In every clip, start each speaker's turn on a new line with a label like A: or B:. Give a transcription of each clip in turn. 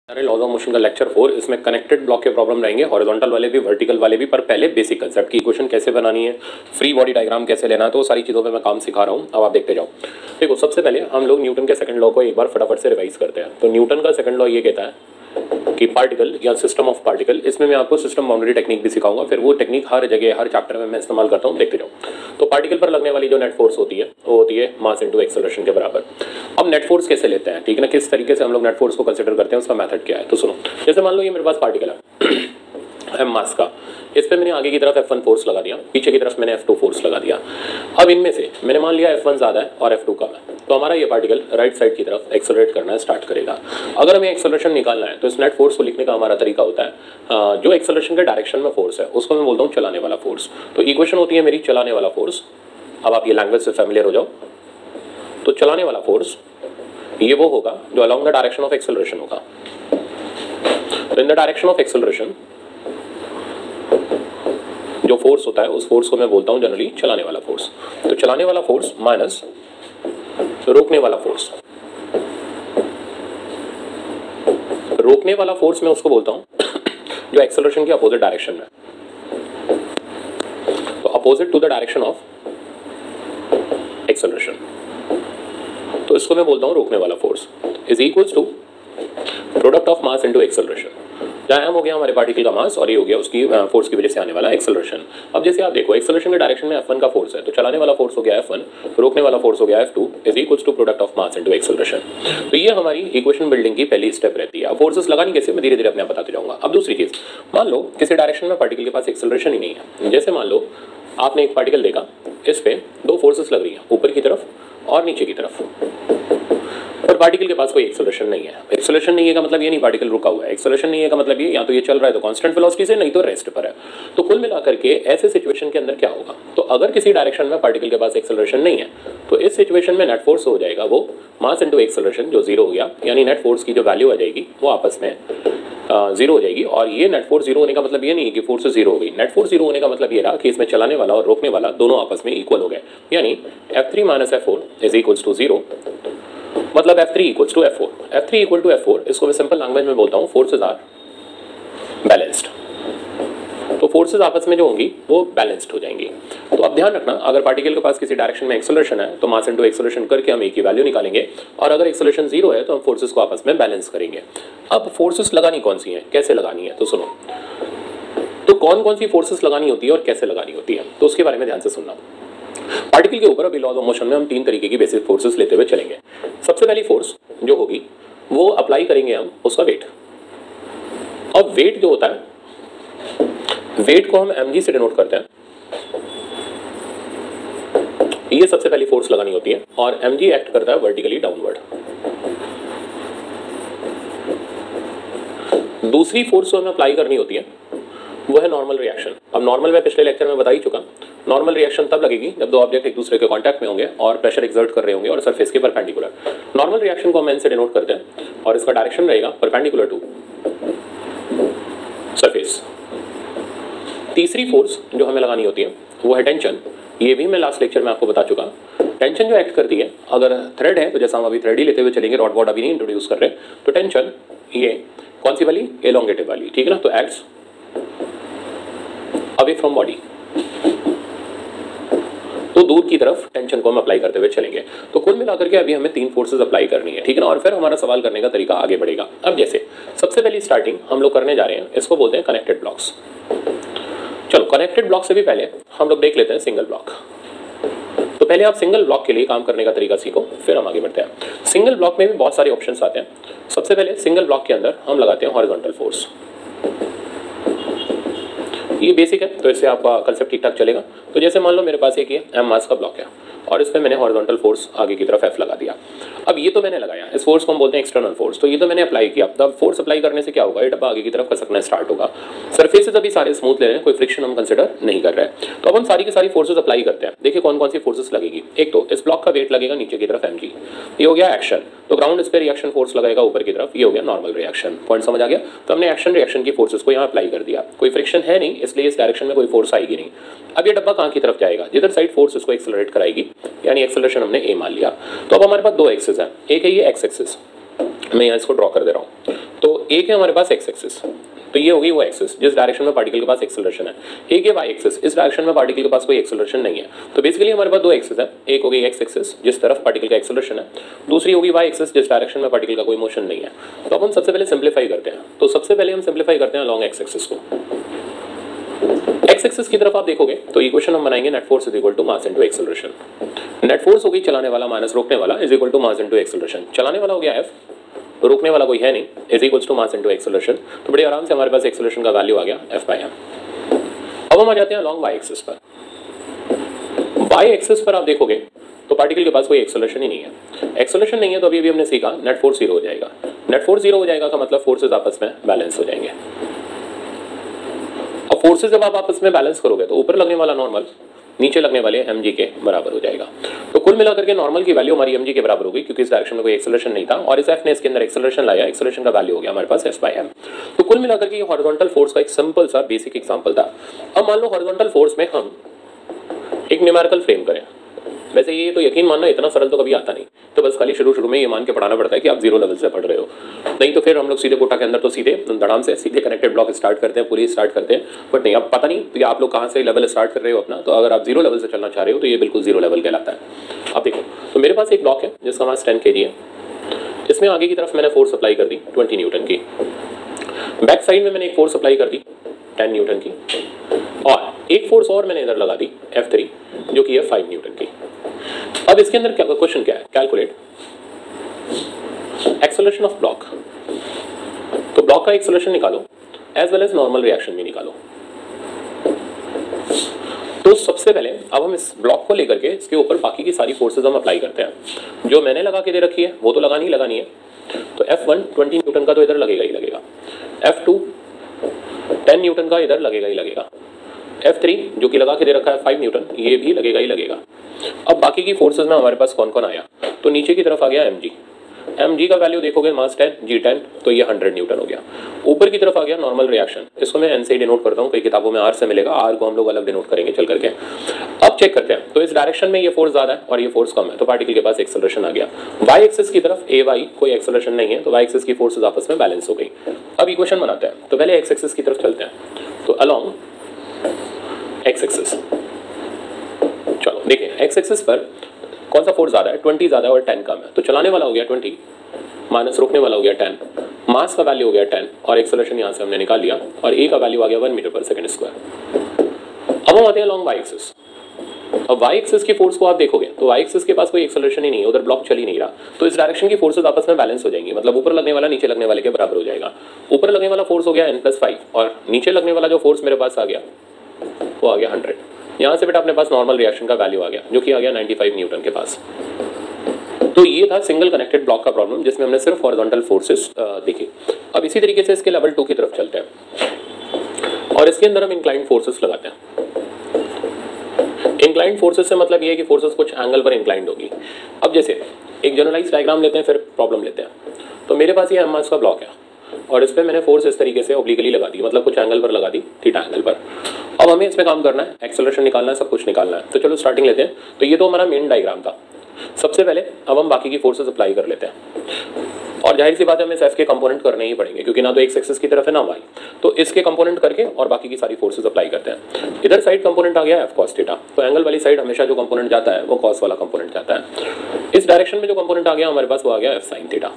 A: सारे laws of motion का lecture 4। इसमें कनेक्टेड ब्लॉक के प्रॉब्लम रहेंगे, हॉरिजॉन्टल वाले भी वर्टिकल वाले भी। पर पहले बेसिक कंसेप्ट की इक्वेशन कैसे बनानी है, फ्री बॉडी डायग्राम कैसे लेना है, तो सारी चीज़ों पे मैं काम सिखा रहा हूँ। अब आप देखते जाओ। देखो, सबसे पहले हम लोग न्यूटन के सेकंड लॉ को एक बार फटाफट से रिवाइज करते हैं। तो न्यूटन का सेकंड लॉ ये कहता है कि पार्टिकल या सिस्टम ऑफ पार्टिकल, इसमें मैं आपको सिस्टम बाउंड्री टेक्निक भी सिखाऊंगा। फिर वो टेक्निक हर जगह हर चैप्टर में मैं इस्तेमाल करता हूँ, देखते जाओ। तो पार्टिकल पर लगने वाली जो नेट फोर्स होती है वो होती है मास इनटू एक्सेलरेशन के बराबर। अब नेट फोर्स कैसे लेते हैं, ठीक है ना, किस तरीके से हम लोग नेट फोर्स को कंसिडर करते हैं, उसका मेथड क्या है। तो सुनो, जैसे मान लो ये मेरे पास पार्टिकल है एम मास का, इस पे मैंने आगे की तरफ F1 फोर्स लगा दिया, पीछे की तरफ मैंने F2 फोर्स लगा दिया। अब इनमें से मैंने मान लिया F1 ज़्यादा है और F2 कम है, तो हमारा ये पार्टिकल राइट साइड की तरफ एक्सेलरेट करना स्टार्ट करेगा। अगर हमें एक्सेलरेशन निकालना है तो इस नेट फोर्स को लिखने का हमारा तरीका होता है, जो एक्सेलरेशन के डायरेक्शन में फोर्स है उसको मैं बोलता हूँ चलाने वाला फोर्स। तो इक्वेशन होती है मेरी चलाने वाला फोर्स। अब आप ये लैंग्वेज से फैमिलियर हो जाओ। तो चलाने वाला फोर्स ये वो होगा जो along the direction of acceleration होगा। तो in the direction of acceleration जो फोर्स होता है उस फोर्स को मैं बोलता हूं जनरली चलाने वाला फोर्स। तो चलाने वाला फोर्स माइनस रोकने वाला फोर्स। रोकने वाला फोर्स मैं उसको बोलता हूं जो एक्सेलरेशन के अपोजिट डायरेक्शन में, तो opposite to the direction of acceleration, तो इसको मैं बोलता हूं रोकने वाला force is equals to product of mass into acceleration. जहाँ एम हो गया हमारे पार्टिकल का मास और ये हो गया उसकी फोर्स की वजह से आने वाला एक्सेलरेशन। अब जैसे आप देखो, एक्सेलरेशन के डायरेक्शन में F1 का फोर्स है, तो चलाने वाला फोर्स हो गया F1, रोकने वाला फोर्स हो गया F2 is equals to product of mass into acceleration. तो ये हमारी इक्वेशन बिल्डिंग की पहली स्टेप रहती है। अब फोर्सेस लगानी कैसे, मैं धीरे धीरे अपने आप बताते जाऊंगा। अब दूसरी चीज, मान लो किसी डायरेक्शन में पार्टिकल के पास एक्सेलरेशन ही नहीं है। जैसे मान लो आपने एक पार्टिकल देखा, इस पे दो फोर्सेस लग रही है, ऊपर की तरफ और नीचे की तरफ, और पार्टिकल के पास कोई एक्सेलरेशन नहीं है। एक्सेलरेशन नहीं है का मतलब ये नहीं पार्टिकल रुका हुआ है, एक्सेलरेशन नहीं है का मतलब ये या तो ये चल रहा है तो कांस्टेंट वेलोसिटी से, नहीं तो रेस्ट पर है। तो कुल मिलाकर के ऐसे सिचुएशन के अंदर क्या होगा, तो अगर किसी डायरेक्शन में पार्टिकल के पास एक्सेलरेशन नहीं है तो इस सिचुएशन में नेट फोर्स हो जाएगा वो मास इनटू एक्सेलरेशन जो जीरो हो गया, यानी नेट फोर्स की जो वैल्यू आ जाएगी वो आपस में जीरो हो जाएगी। और ये नेट फोर्स जीरो होने का मतलब ये नहीं है कि फोर्स जीरो हो गई। नेट फोर्स जीरो होने का मतलब ये रहा कि इसमें चलाने वाला और रोकने वाला दोनों आपस में इक्वल हो गए, यानी F3 minus F4 is equals to zero. मतलब F3 equals to F4। F3 equal to F4, इसको मैं सिंपल लैंग्वेज में बोलता हूँ फोर्सेस आर बैलेंस्ड। तो फोर्सेस आपस में जो होंगी वो बैलेंस्ड हो जाएंगी। तो अब ध्यान रखना, अगर पार्टिकल के पास किसी डायरेक्शन में एक्सेलरेशन है तो मास इनटू एक्सेलरेशन करके हम एक की वैल्यू निकालेंगे, और अगर एक्सेलरेशन जीरो है तो हम फोर्सेस को आपस में बैलेंस करेंगे। अब फोर्सेस लगानी कौन सी है, कैसे लगानी है, तो सुनो। तो कौन कौन सी फोर्सेस लगानी होती है और कैसे लगानी होती है, तो उसके बारे में ध्यान से सुनना। पार्टिकल के ऊपर अभी लॉज ऑफ मोशन में हम तीन तरीके की बेसिक फोर्सेस लेते हुए चलेंगे। सबसे पहली फोर्स जो होगी वो अप्लाई करेंगे हम उसका वेट। और वेट जो होता है, वेट को हम mg से डिनोट करते हैं। ये सबसे पहली फोर्स लगानी होती है और mg एक्ट करता है वर्टिकली डाउनवर्ड। दूसरी फोर्स जो हमें अप्लाई करनी होती है वो है नॉर्मल रिएक्शन। अब नॉर्मल मैं पिछले लेक्चर में बता ही चुका, नॉर्मल रिएक्शन तब लगेगी जब दो ऑब्जेक्ट एक दूसरे के कांटेक्ट में होंगे और प्रेशर एक्सर्ट कर रहे होंगे और सरफेस के परपेंडिकुलर। नॉर्मल रिएक्शन को हम एन से डिनोट करते हैं और इसका डायरेक्शन रहेगा परपेंडिकुलर टू सरफेस। तीसरी फोर्स जो हमें लगानी होती है वो है टेंशन। ये भी मैं लास्ट लेक्चर में आपको बता चुका। टेंशन जो एक्ट करती है, अगर थ्रेड है तो जैसा हम अभी थ्रेड ही लेते हुए चलेंगे, रॉड वॉड अभी नहीं इंट्रोड्यूस कर रहे, तो टेंशन ये कौन सी वाली, एलोंगेटिव वाली, ठीक है ना। तो एक्ट्स अवे फ्रॉम बॉडी, तो दूर की तरफ टेंशन को हम अप्लाई करते हुए चलेंगे। तो कुल मिलाकर के अभी हमें तीन फोर्सेस अप्लाई करनी है, ठीक है ना। और फिर हमारा सवाल करने का तरीका आगे बढ़ेगा। अब जैसे सबसे पहली स्टार्टिंग हम लोग करने जा रहे हैं, इसको बोलते हैं कनेक्टेड ब्लॉक्स। चलो, कनेक्टेड ब्लॉक से भी पहले हम लोग देख लेते हैं सिंगल ब्लॉक। तो पहले आप सिंगल ब्लॉक के लिए काम करने का तरीका सीखो, फिर हम आगे बढ़ते हैं। सिंगल ब्लॉक में भी बहुत सारे ऑप्शंस आते हैं। सबसे पहले सिंगल ब्लॉक के अंदर हम लगाते हैं हॉरिजॉन्टल फोर्स। ये बेसिक है तो इससे आपका कंसेप्ट ठीक ठाक चलेगा। तो जैसे मान लो मेरे पास एक ये एम मास का ब्लॉक है और इस पे मैंने हॉरिजॉन्टल फोर्स आगे की तरफ F लगा दिया। अब ये तो मैंने लगाया, इस फोर्स को हम बोलते हैं एक्सटर्नल फोर्स। तो ये तो मैंने अप्लाई किया। अब फोर्स अप्लाई करने से क्या होगा, ये डब्बा आगे की तरफ खसकना स्टार्ट होगा। सरफेसेस अभी सारे स्मूथ ले रहे हैं, कोई फ्रिक्शन हम कंसिडर नहीं कर रहे हैं। तो अब हम सारी की सारी फोर्सेस अप्लाई करते हैं। देखिए कौन कौन सी फोर्सेस लगेगी। एक तो इस ब्लॉक का वेट लगेगा नीचे की तरफ mg, ये हो गया एक्शन। तो ग्राउंड इस पे रिएक्शन फोर्स लगाएगा ऊपर की तरफ, ये हो गया नॉर्मल रिएक्शन। पॉइंट समझ आ गया। तो हमने एक्शन रिएक्शन की फोर्सेस को यहाँ अप्लाई कर दिया। कोई फ्रिक्शन है नहीं, इसलिए इस डायरेक्शन में कोई फोर्स आएगी नहीं। अब ये डब्बा कहाँ की तरफ जाएगा, जिधर साइड फोर्स इसको एक्सेलरेट कराएगी, यानी एक्सेलरेशन हमने ए मान लिया। तो अब हमारे पास दो एक्सिस है, एक है ये एक्स एक्सिस मैं यहाँ इसको ड्रॉ कर दे रहा हूँ। तो एक है हमारे पास एक्स एक्सिस, तो ये होगी वो एक्सिस जिस डायरेक्शन में पार्टिकल के पास एक्सेलरेशन है। एक है वाई एक्सिस, इस डायरेक्शन में पार्टिकल के पास कोई एक्सेलरेशन नहीं है। तो बेसिकली हमारे पास दो एक्सिस है, एक होगी एक्स एक्सिस जिस तरफ पार्टिकल का एक्सेलरेशन है, दूसरी होगी वाई एक्सिस जिस डायरेक्शन में पार्टिकल का कोई मोशन नहीं है। तो अब हम सबसे पहले सिंप्लीफाई करते हैं। तो सबसे पहले हम सिंप्लीफाई करते हैं अलॉन्ग एक्स एक्सिस को। एक्स एक्सिस की तरफ आप देखोगे तो इक्वेशन हम बनाएंगे net force is equal to mass into acceleration. Net force होगी चलाने वाला माइनस रोकने वाला is equal to mass into acceleration. चलाने वाला हो गया एफ, रोकने वाला कोई है नहीं, is equals to mass into acceleration. तो बड़े आराम से हमारे पास एक्सेलरेशन का वैल्यू आ गया एफ बाई एम। अब हम आ जाते हैं लॉन्ग वाई एक्सिस पर। वाई एक्सिस पर आप देखोगे तो पार्टिकल के पास कोई एक्सेलरेशन ही नहीं है। एक्सेलरेशन नहीं है तो अभी भी हमने सीखा नेट फोर्स जीरो हो जाएगा। नेट फोर्स जीरो हो जाएगा का मतलब फोर्सेज आपस में बैलेंस हो जाएंगे। अब फोर्सेज जब आप आपस में बैलेंस करोगे तो ऊपर लगने वाला नॉर्मल नीचे लगने वाले mg के बराबर हो जाएगा। तो कुल मिलाकर के नॉर्मल की वैल्यू हमारी mg के बराबर होगी क्योंकि इस डायरेक्शन में कोई एक्सेलरेशन नहीं था और इस f ने इसके अंदर एक्सेलरेशन लाया, एक्सेलरेशन का वैल्यू हो गया हमारे पास f बाई m। तो कुल मिलाकर के ये हॉरिजॉन्टल फोर्स का एक सिंपल सा बेसिक एग्जांपल था। अब मान लो हॉरिजॉन्टल फोर्स में हम एक न्यूमेरिकल फ्रेम करें। वैसे ये तो यकीन मानना इतना सरल तो कभी आता नहीं, तो बस खाली शुरू में ये मान के पढ़ाना पड़ता है कि आप जीरो लेवल से पढ़ रहे हो, नहीं तो फिर हम लोग सीधे कोटा के अंदर तो सीधे धड़ाम से सीधे कनेक्टेड ब्लॉक स्टार्ट करते हैं, पूरी स्टार्ट करते हैं। बट नहीं, अब पता नहीं तो आप लोग कहाँ से लेवल स्टार्ट कर रहे हो अपना। तो अगर आप जीरो लेवल से चलना चाह रहे हो तो ये बिल्कुल जीरो लेवल कहलाता है। अब देखो, तो मेरे पास एक ब्लॉक है जिसका मास 10 kg है। इसमें आगे की तरफ मैंने फोर्स अप्लाई कर दी 20 न्यूटन की, बैक साइड में मैंने एक फोर्स अप्लाई कर दी 10 न्यूटन की, और एक फोर्स और मैंने इधर लगा दी F3 जो कि है 5 न्यूटन की। अब इसके अंदर क्या क्वेश्चन क्या है, कैलकुलेट एक्सेलरेशन ऑफ ब्लॉक। तो ब्लॉक का एक्सेलरेशन निकालो as well as normal reaction भी निकालो। तो सबसे पहले अब हम इस ब्लॉक को लेकर के इसके ऊपर बाकी की सारी फोर्सेज हम अप्लाई करते हैं। जो मैंने लगा के दे रखी है वो तो लगानी है। तो F1 20 न्यूटन का तो इधर लगेगा ही लगेगा, F2 10 न्यूटन का इधर लगेगा ही लगेगा, F3 जो कि लगा के दे रखा है 5 न्यूटन ये भी लगेगा ही लगेगा। अब बाकी की फोर्सेज में हमारे पास कौन कौन आया, तो नीचे की तरफ आ गया mg का वैल्यू देखोगे मास 10 g10 तो ये 100 न्यूटन हो गया। ऊपर की तरफ आ गया नॉर्मल रिएक्शन, इसको मैं n से डिनोट करता हूँ, कई किताबों में r से मिलेगा, r को हम लोग अलग डिनोट करेंगे चल करके। अब चेक करते हैं, तो इस डायरेक्शन में ये फोर्स ज्यादा है और ये फोर्स कम है, तो पार्टिकल के पास एक्सेलरेशन आ गया। y एक्सिस की तरफ ay कोई एक्सेलरेशन नहीं है, तो y एक्सिस की फोर्सेज आपस में बैलेंस हो गई। अब इक्वेशन बनाते हैं, तो पहले x एक्सिस की तरफ चलते हैं। तो अलोंग x एक्सिस, चलो देखिए x एक्सिस पर कौन सा फोर्स ज्यादा है, 20 ज्यादा है और 10 कम है। तो चलाने वाला हो गया 20 माइनस रोकने वाला हो गया 10, मास का वैल्यू हो गया 10 और एक्सेलरेशन यहाँ से हमने निकाल लिया और a का वैल्यू आ गया 1 मीटर पर सेकंड स्क्वायर। अब हम आते हैं लॉन्ग y एक्सिस। अब y एक्सिस की फोर्स को आप देखोगे तो y एक्सिस के पास कोई एक्सेलरेशन ही नहीं है, उधर ब्लॉक चल ही नहीं रहा, तो इस डायरेक्शन की फोर्सेज आपस में बैलेंस हो जाएंगी, मतलब ऊपर लगने वाला नीचे लगने वाले के बराबर हो जाएगा। ऊपर लगने वाला फोर्स हो गया n+5 और नीचे लगने वाला जो फोर्स मेरे पास आ गया वो आ गया 100। यहाँ से बेटा अपने पास नॉर्मल रिएक्शन का वैल्यू आ गया जो कि आ गया 95 न्यूटन के पास। तो ये था सिंगल कनेक्टेड ब्लॉक का प्रॉब्लम जिसमें हमने सिर्फ हॉरिजॉन्टल फोर्सेस देखे। अब इसी तरीके से इसके लेवल 2 की तरफ चलते हैं और इसके अंदर हम इंक्लाइंड फोर्सेस लगाते हैं। इंक्लाइंड फोर्सेस से मतलब ये है कि फोर्सेस कुछ एंगल पर इंक्लाइंड होगी। अब जैसे एक जनरलाइज डायग्राम लेते हैं फिर प्रॉब्लम लेते हैं। तो मेरे पास ये मास का ब्लॉक है और इस पर मैंने फोर्स इस तरीके से ऑब्लिकली लगा दी, मतलब कुछ एंगल पर लगा दी, थीटा एंगल पर। अब हमें इसमें काम करना है, एक्सेलरेशन निकालना है, सब कुछ निकालना है। तो चलो स्टार्टिंग लेते हैं। तो ये तो हमारा मेन डायग्राम था। सबसे पहले अब हम बाकी की फोर्सेस अप्लाई कर लेते हैं और जाहिर सी बात है हमें एफ के कंपोनेंट करने ही पड़ेंगे क्योंकि ना तो एक्स एक्सिस की तरफ है ना वाई, तो इसके कंपोनेंट करके और बाकी की सारी फोर्सेस अप्लाई करते हैं। इधर साइड कंपोनेंट आ गया एफ कॉस थीटा, तो एंगल वाली साइड हमेशा जो कंपोनेंट जाता है वो कॉस वाला कंपोनेंट जाता है। इस डायरेक्शन में जो कंपोनेंट आ गया हमारे पास वो आ गया एफ साइन थीटा।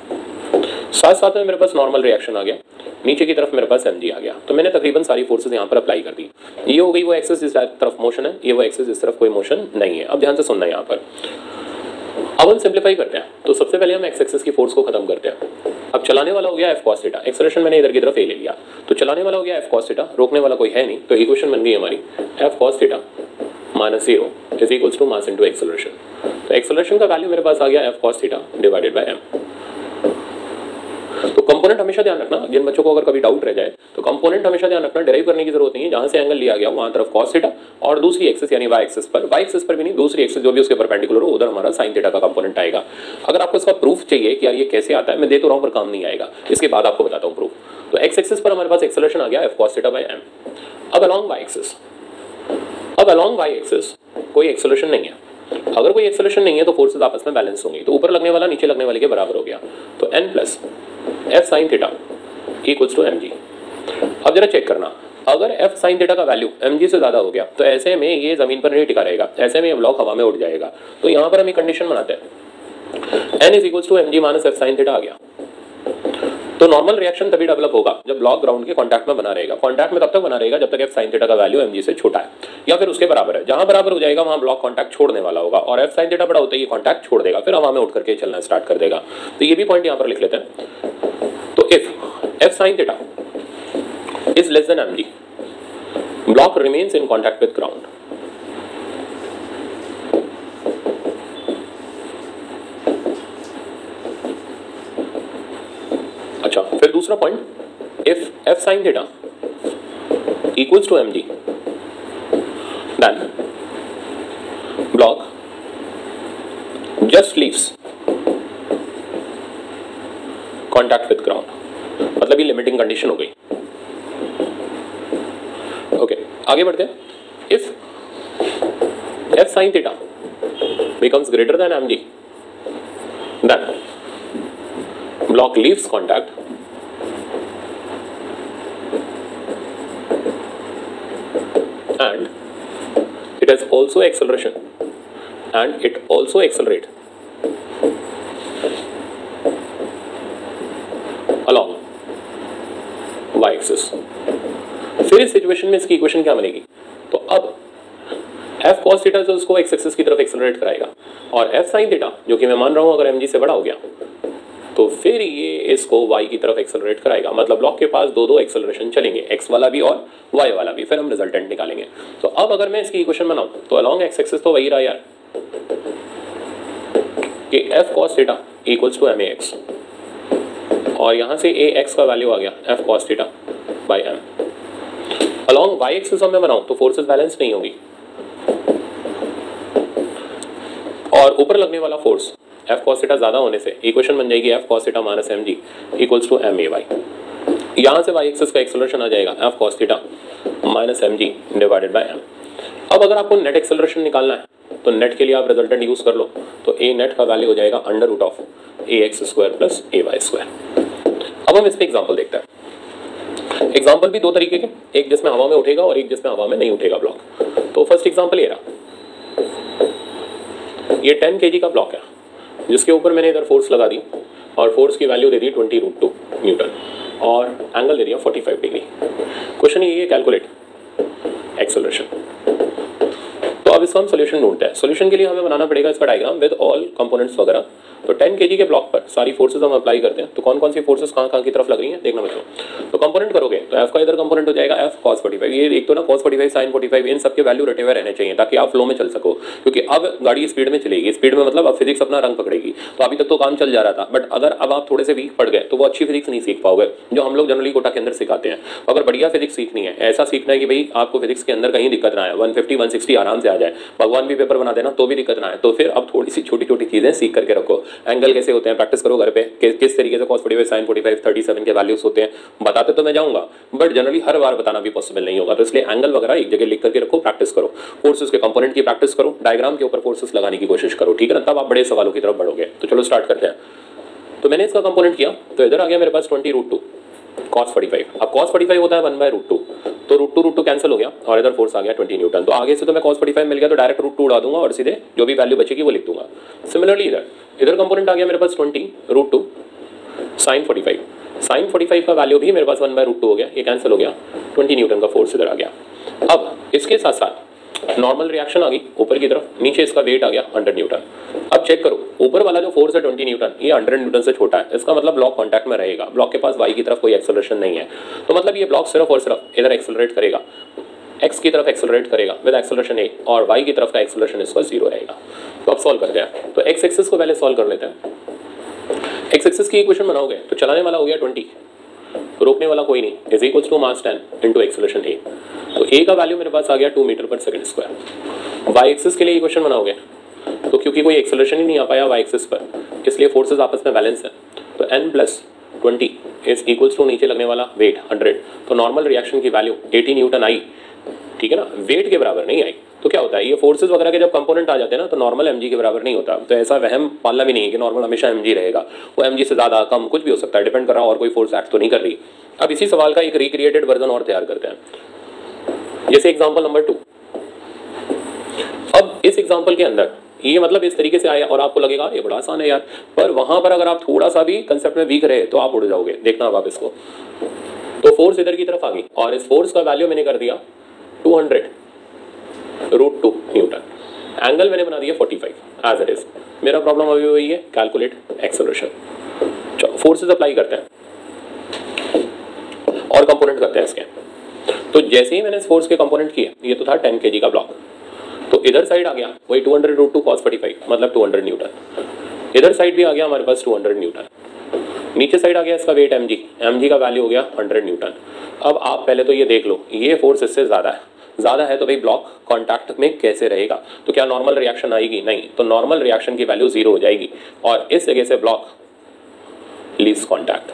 A: साथ साथ में मेरे पास नॉर्मल रिएक्शन आ गया, नीचे की तरफ मेरे पास mg आ गया। तो मैंने तकरीबन सारी फोर्सेस यहाँ पर अप्लाई कर दी। ये हो गई वो एक्सिस जिस तरफ मोशन है, ये वो एक्सिस जिस तरफ कोई मोशन नहीं है। अब ध्यान से सुनना है यहाँ पर। अब हम सिंप्लीफाई करते हैं। तो सबसे पहले हम एक्स एक्सिस की फोर्स को खत्म करते हैं। अब चलाने वाला हो गया एफ कॉस थीटा, एक्सेलरेशन मैंने इधर की तरफ ए ले लिया, तो चलाने वाला हो गया एफ कॉस थीटा, रोकने वाला कोई है नहीं, तो इक्वेशन बन गई हमारी F cos theta minus 0 is equals to mass into acceleration. तो एक्सेलरेशन का वैल्यू मेरे पास आ गया F cos theta divided by M. तो कंपोनेंट हमेशा ध्यान रखना, जिन बच्चों को अगर कभी डाउट रह जाए तो कंपोनेंट हमेशा ध्यान रखना, डिराइव करने की जरूरत नहीं है। जहां से एंगल लिया गया वहां तरफ cos थीटा और दूसरी एक्सिस यानी y एक्सिस पर भी नहीं, दूसरी एक्सिस जो भी उसके परपेंडिकुलर हो उधर हमारा sin थीटा का कंपोनेंट आएगा। अगर आपको इसका प्रूफ चाहिए कि यार ये कैसे आता है, मैं दे तो रहा हूं पर काम नहीं आएगा, इसके बाद आपको बताता हूं प्रूफ। तो x एक्सिस पर हमारे पास एक्सेलरेशन आ गया f cos theta by m। अब अलोंग y एक्सिस, कोई एक्सेलरेशन नहीं है, अगर कोई एक्सेलरेशन नहीं है तो फोर्सेस आपस में बैलेंस होंगी, तो ऊपर लगने वाला नीचे लगने वाले के बराबर हो गया। तो n plus F sine theta equals to mg। अब जरा चेक करना, अगर एफ साइन थीटा का वैल्यू mg से ज़्यादा हो गया तो ऐसे में ये ज़मीन पर नहीं टिका रहेगा, ऐसे में ये ब्लॉक हवा में उड़ जाएगा। तो यहाँ पर हम एक कंडीशन बनाते हैं, n is equals to mg minus F sine theta आ गया। तो नॉर्मल रिएक्शन तभी डेवलप होगा जब ब्लॉक ग्राउंड के कांटेक्ट में बना रहेगा। कांटेक्ट में तब तक बना रहेगा जब तक एफ साइन थीटा का वैल्यू mg से छोटा है या फिर उसके बराबर है। जहां बराबर हो जाएगा वहां ब्लॉक कांटेक्ट छोड़ने वाला होगा, और एफ साइन थीटा बड़ा होता है ये कांटेक्ट छोड़ देगा, फिर हवा में उठ करके चलना स्टार्ट कर देगा। तो ये भी पॉइंट यहां पर लिख लेते हैं। तो if F sine theta is less than mg, block remains in contact with ground. अच्छा, फिर दूसरा point, if F sine theta equals to mg, then block just leaves contact with ground. मतलब ये लिमिटिंग कंडीशन हो गई। Okay, आगे बढ़ते हैं। If F sine theta becomes greater than mg, then block leaves contact and it has also acceleration and it also accelerate along y axis। फिर इस situation में इसकी इक्वेशन क्या बनेगी? तो अब f cos थीटा जो उसको x एक्सिस की तरफ एक्सेलरेट कराएगा, और f sin थीटा जो कि मैं मान रहा हूं अगर mg से बड़ा हो गया तो फिर ये इसको y की तरफ एक्सेलरेट कराएगा। मतलब ब्लॉक के पास दो एक्सेलरेशन चलेंगे, x वाला भी और y वाला भी, फिर हम रिजल्टेंट निकालेंगे। तो अब अगर मैं इसकी इक्वेशन बनाऊं तो अलोंग x एक्सिस तो वही रहा यार कि f cos theta equals to ma(x), और यहां से ax का वैल्यू आ गया f cos theta by m। Along y axis मैं बनाऊं तो फोर्सेस बैलेंस नहीं होगी, और ऊपर लगने वाला फोर्स f cos थीटा ज्यादा होने से इक्वेशन बन जाएगी f cos theta minus mg equals to ma(y). यहां से y एक्सिस का एक्सेलरेशन आ जाएगा f cos theta minus mg divided by m। अब अगर आपको नेट एक्सेलरेशन निकालना है तो नेट के लिए आप रिजल्टेंट यूज कर लो, तो a नेट का वैल्यू हो जाएगा under root of ax square plus ay square. अब हम इस पे एग्जांपल देखते हैं। एग्जांपल भी दो तरीके के, एक जिसमें हवा में उठेगा और एक जिसमें हवा में नहीं उठेगा ब्लॉक। तो फर्स्ट एग्जांपल ये रहा, ये 10 kg का ब्लॉक है जिसके ऊपर मैंने इधर फोर्स लगा दी और फोर्स की वैल्यू दे दी 20√2 न्यूटन और एंगल दे दिया 45 डिग्री। क्वेश्चन ये है कैलकुलेट एक्सेलरेशन। तो अब इसका हम सोल्यूशन ढूंढते हैं। सोल्यूशन के लिए हमें बनाना पड़ेगा इसका डायग्राम विद ऑल कंपोनेंट्स वगैरह। तो 10 kg के ब्लॉक पर सारी फोर्सेस हम अप्लाई करते हैं। तो कौन कौन सी फोर्सेस कहाँ कहाँ की तरफ लग रही हैं देखना बच्चों। तो कंपोनेंट करोगे तो एफ का इधर कंपोनेंट हो जाएगा एफ cos 45। ये एक तो ना cos 45 sin 45 इन सब के वैल्यू रटे हुए रहने चाहिए ताकि आप फ्लो में चल सको, क्योंकि अब गाड़ी स्पीड में चलेगी। स्पीड में मतलब अब फिजिक्स अपना रंग पकड़ेगी। तो अभी तक तो काम चल जा रहा था, बट अगर अब आप थोड़े से वीक पड़ गए तो वो अच्छी फिजिक्स नहीं सीख पाओगे जो हम लोग जनरली कोटा के अंदर सिखाते हैं। अगर बढ़िया फिजिक्स सीखनी है, ऐसा सीखना है कि भाई आपको फिजिक्स के अंदर कहीं दिक्कत ना आए, 150 160 आराम से आ जाए, भगवान भी पेपर बना देना तो भी दिक्कत ना आए, तो फिर अब थोड़ी सी छोटी छोटी चीजें सीख करके रखो। एंगल कैसे होते हैं प्रैक्टिस करो घर पे, किस तरीके से cos 45 sin 45 37 के वैल्यूज होते हैं बताते तो मैं जाऊंगा, बट जनरली हर बार बताना भी पॉसिबल नहीं होगा। तो इसलिए एंगल वगैरह एक जगह लिख करके रखो, प्रैक्टिस करो, फोर्सेस के कंपोनेंट की प्रैक्टिस करो, डायग्राम के ऊपर फोर्सेस लगाने की कोशिश करो, ठीक है ना, तब आप बड़े सवालों की तरफ बढ़ोगे। तो चलो स्टार्ट करते हैं। तो मैंने इसका कंपोनेंट किया तो इधर आ गया मेरे पास 20√2 cos 45। अब cos 45 होता है 1/√2, तो √2 कैंसिल हो गया और इधर फोर्स आ गया 20 न्यूटन। तो आगे से तो मैं cos 45 मिल गया तो डायरेक्ट √2 उड़ा दूंगा और सीधे जो भी वैल्यू बचेगी वो लिख दूंगा। सिमिलरली इधर कंपोनेंट आ गया मेरे पास 20√2 sin 45। sin 45 का वैल्यू भी मेरे पास 1/√2 हो गया, ये कैंसिल हो गया, 20 न्यूटन का फोर्स इधर आ गया। अब इसके साथ साथ नॉर्मल रिएक्शन आ गई ऊपर की तरफ, नीचे इसका वेट आ गया 100 न्यूटन। अब चेक करो ऊपर वाला जो फोर्स है 20 न्यूटन, ये 100 न्यूटन से छोटा है, इसका मतलब ब्लॉक कांटेक्ट में रहेगा, ब्लॉक के पास y की तरफ कोई एक्सेलरेशन नहीं है। तो मतलब ये ब्लॉक सिर्फ और सिर्फ इधर एक्सेलरेट करेगा, x की तरफ एक्सेलरेट करेगा विद एक्सेलरेशन a, और y की तरफ का एक्सेलरेशन इसका 0 रहेगा। तो अब सॉल्व करते हैं। तो x एक्सिस को पहले सॉल्व कर लेते हैं। x एक्सिस की इक्वेशन बनाओगे तो चलाने वाला हो गया 20, रोकने वाला कोई नहीं, is equals to mass 10 into acceleration a। तो a का वैल्यू मेरे पास आ गया 2 मीटर पर सेकंड स्क्वायर। y एक्सिस के लिए इक्वेशन बनाओगे तो क्योंकि कोई एक्सेलरेशन ही नहीं आ पाया y एक्सिस पर, इसलिए फोर्सेस आपस में बैलेंस है। तो n plus 20 is equals to नीचे लगने वाला वेट 100। तो नॉर्मल रिएक्शन की वैल्यू 80 न्यूटन आई, ठीक है ना, वेट के बराबर नहीं आई, तो क्या होता है, ये फोर्सेज वगैरह के जब कंपोनेंट आ जाते हैं ना तो नॉर्मल mg के बराबर नहीं होता। तो ऐसा वहम पालना भी नहीं है कि नॉर्मल हमेशा mg रहेगा, वो mg से ज़्यादा कम कुछ भी हो सकता है, डिपेंड कर रहा है और कोई फोर्स एक्ट तो नहीं कर रही। अब इसी सवाल का एक रिक्रिएटेड वर्जन और तैयार करते हैं, जैसे एग्जाम्पल नंबर 2। अब इस एग्जाम्पल के अंदर ये मतलब इस तरीके से आया और आपको लगेगा ये बड़ा आसान है यार, पर वहां पर अगर आप थोड़ा सा भी कंसेप्ट में वीक रहे तो आप उड़ जाओगे। देखना अब आप इसको, तो फोर्स इधर की तरफ आ गई और इस फोर्स का वैल्यू मैंने कर दिया 200√2 न्यूटन, एंगल मैंने बना दिया 45 एज इट इज। मेरा प्रॉब्लम अभी वही है, कैलकुलेट एक्सेलरेशन। चलो फोर्सेस अप्लाई करते हैं और कंपोनेंट करते हैं इसके। तो जैसे ही मैंने इस फोर्स के कंपोनेंट किए, ये तो था 10 kg का ब्लॉक, तो इधर साइड आ गया वही 200√2 cos 45 मतलब 200 न्यूटन। इधर साइड भी आ गया हमारे पास 200 न्यूटन। नीचे साइड आ गया इसका वेट mg का वैल्यू हो गया 100 न्यूटन। अब आप पहले तो ये देख लो, ये फोर्स इससे ज़्यादा है तो भाई ब्लॉक कांटेक्ट में कैसे रहेगा, तो क्या नॉर्मल रिएक्शन आएगी? नहीं, तो नॉर्मल रिएक्शन की वैल्यू 0 हो जाएगी और इस जगह से ब्लॉक लीव्स कांटेक्ट।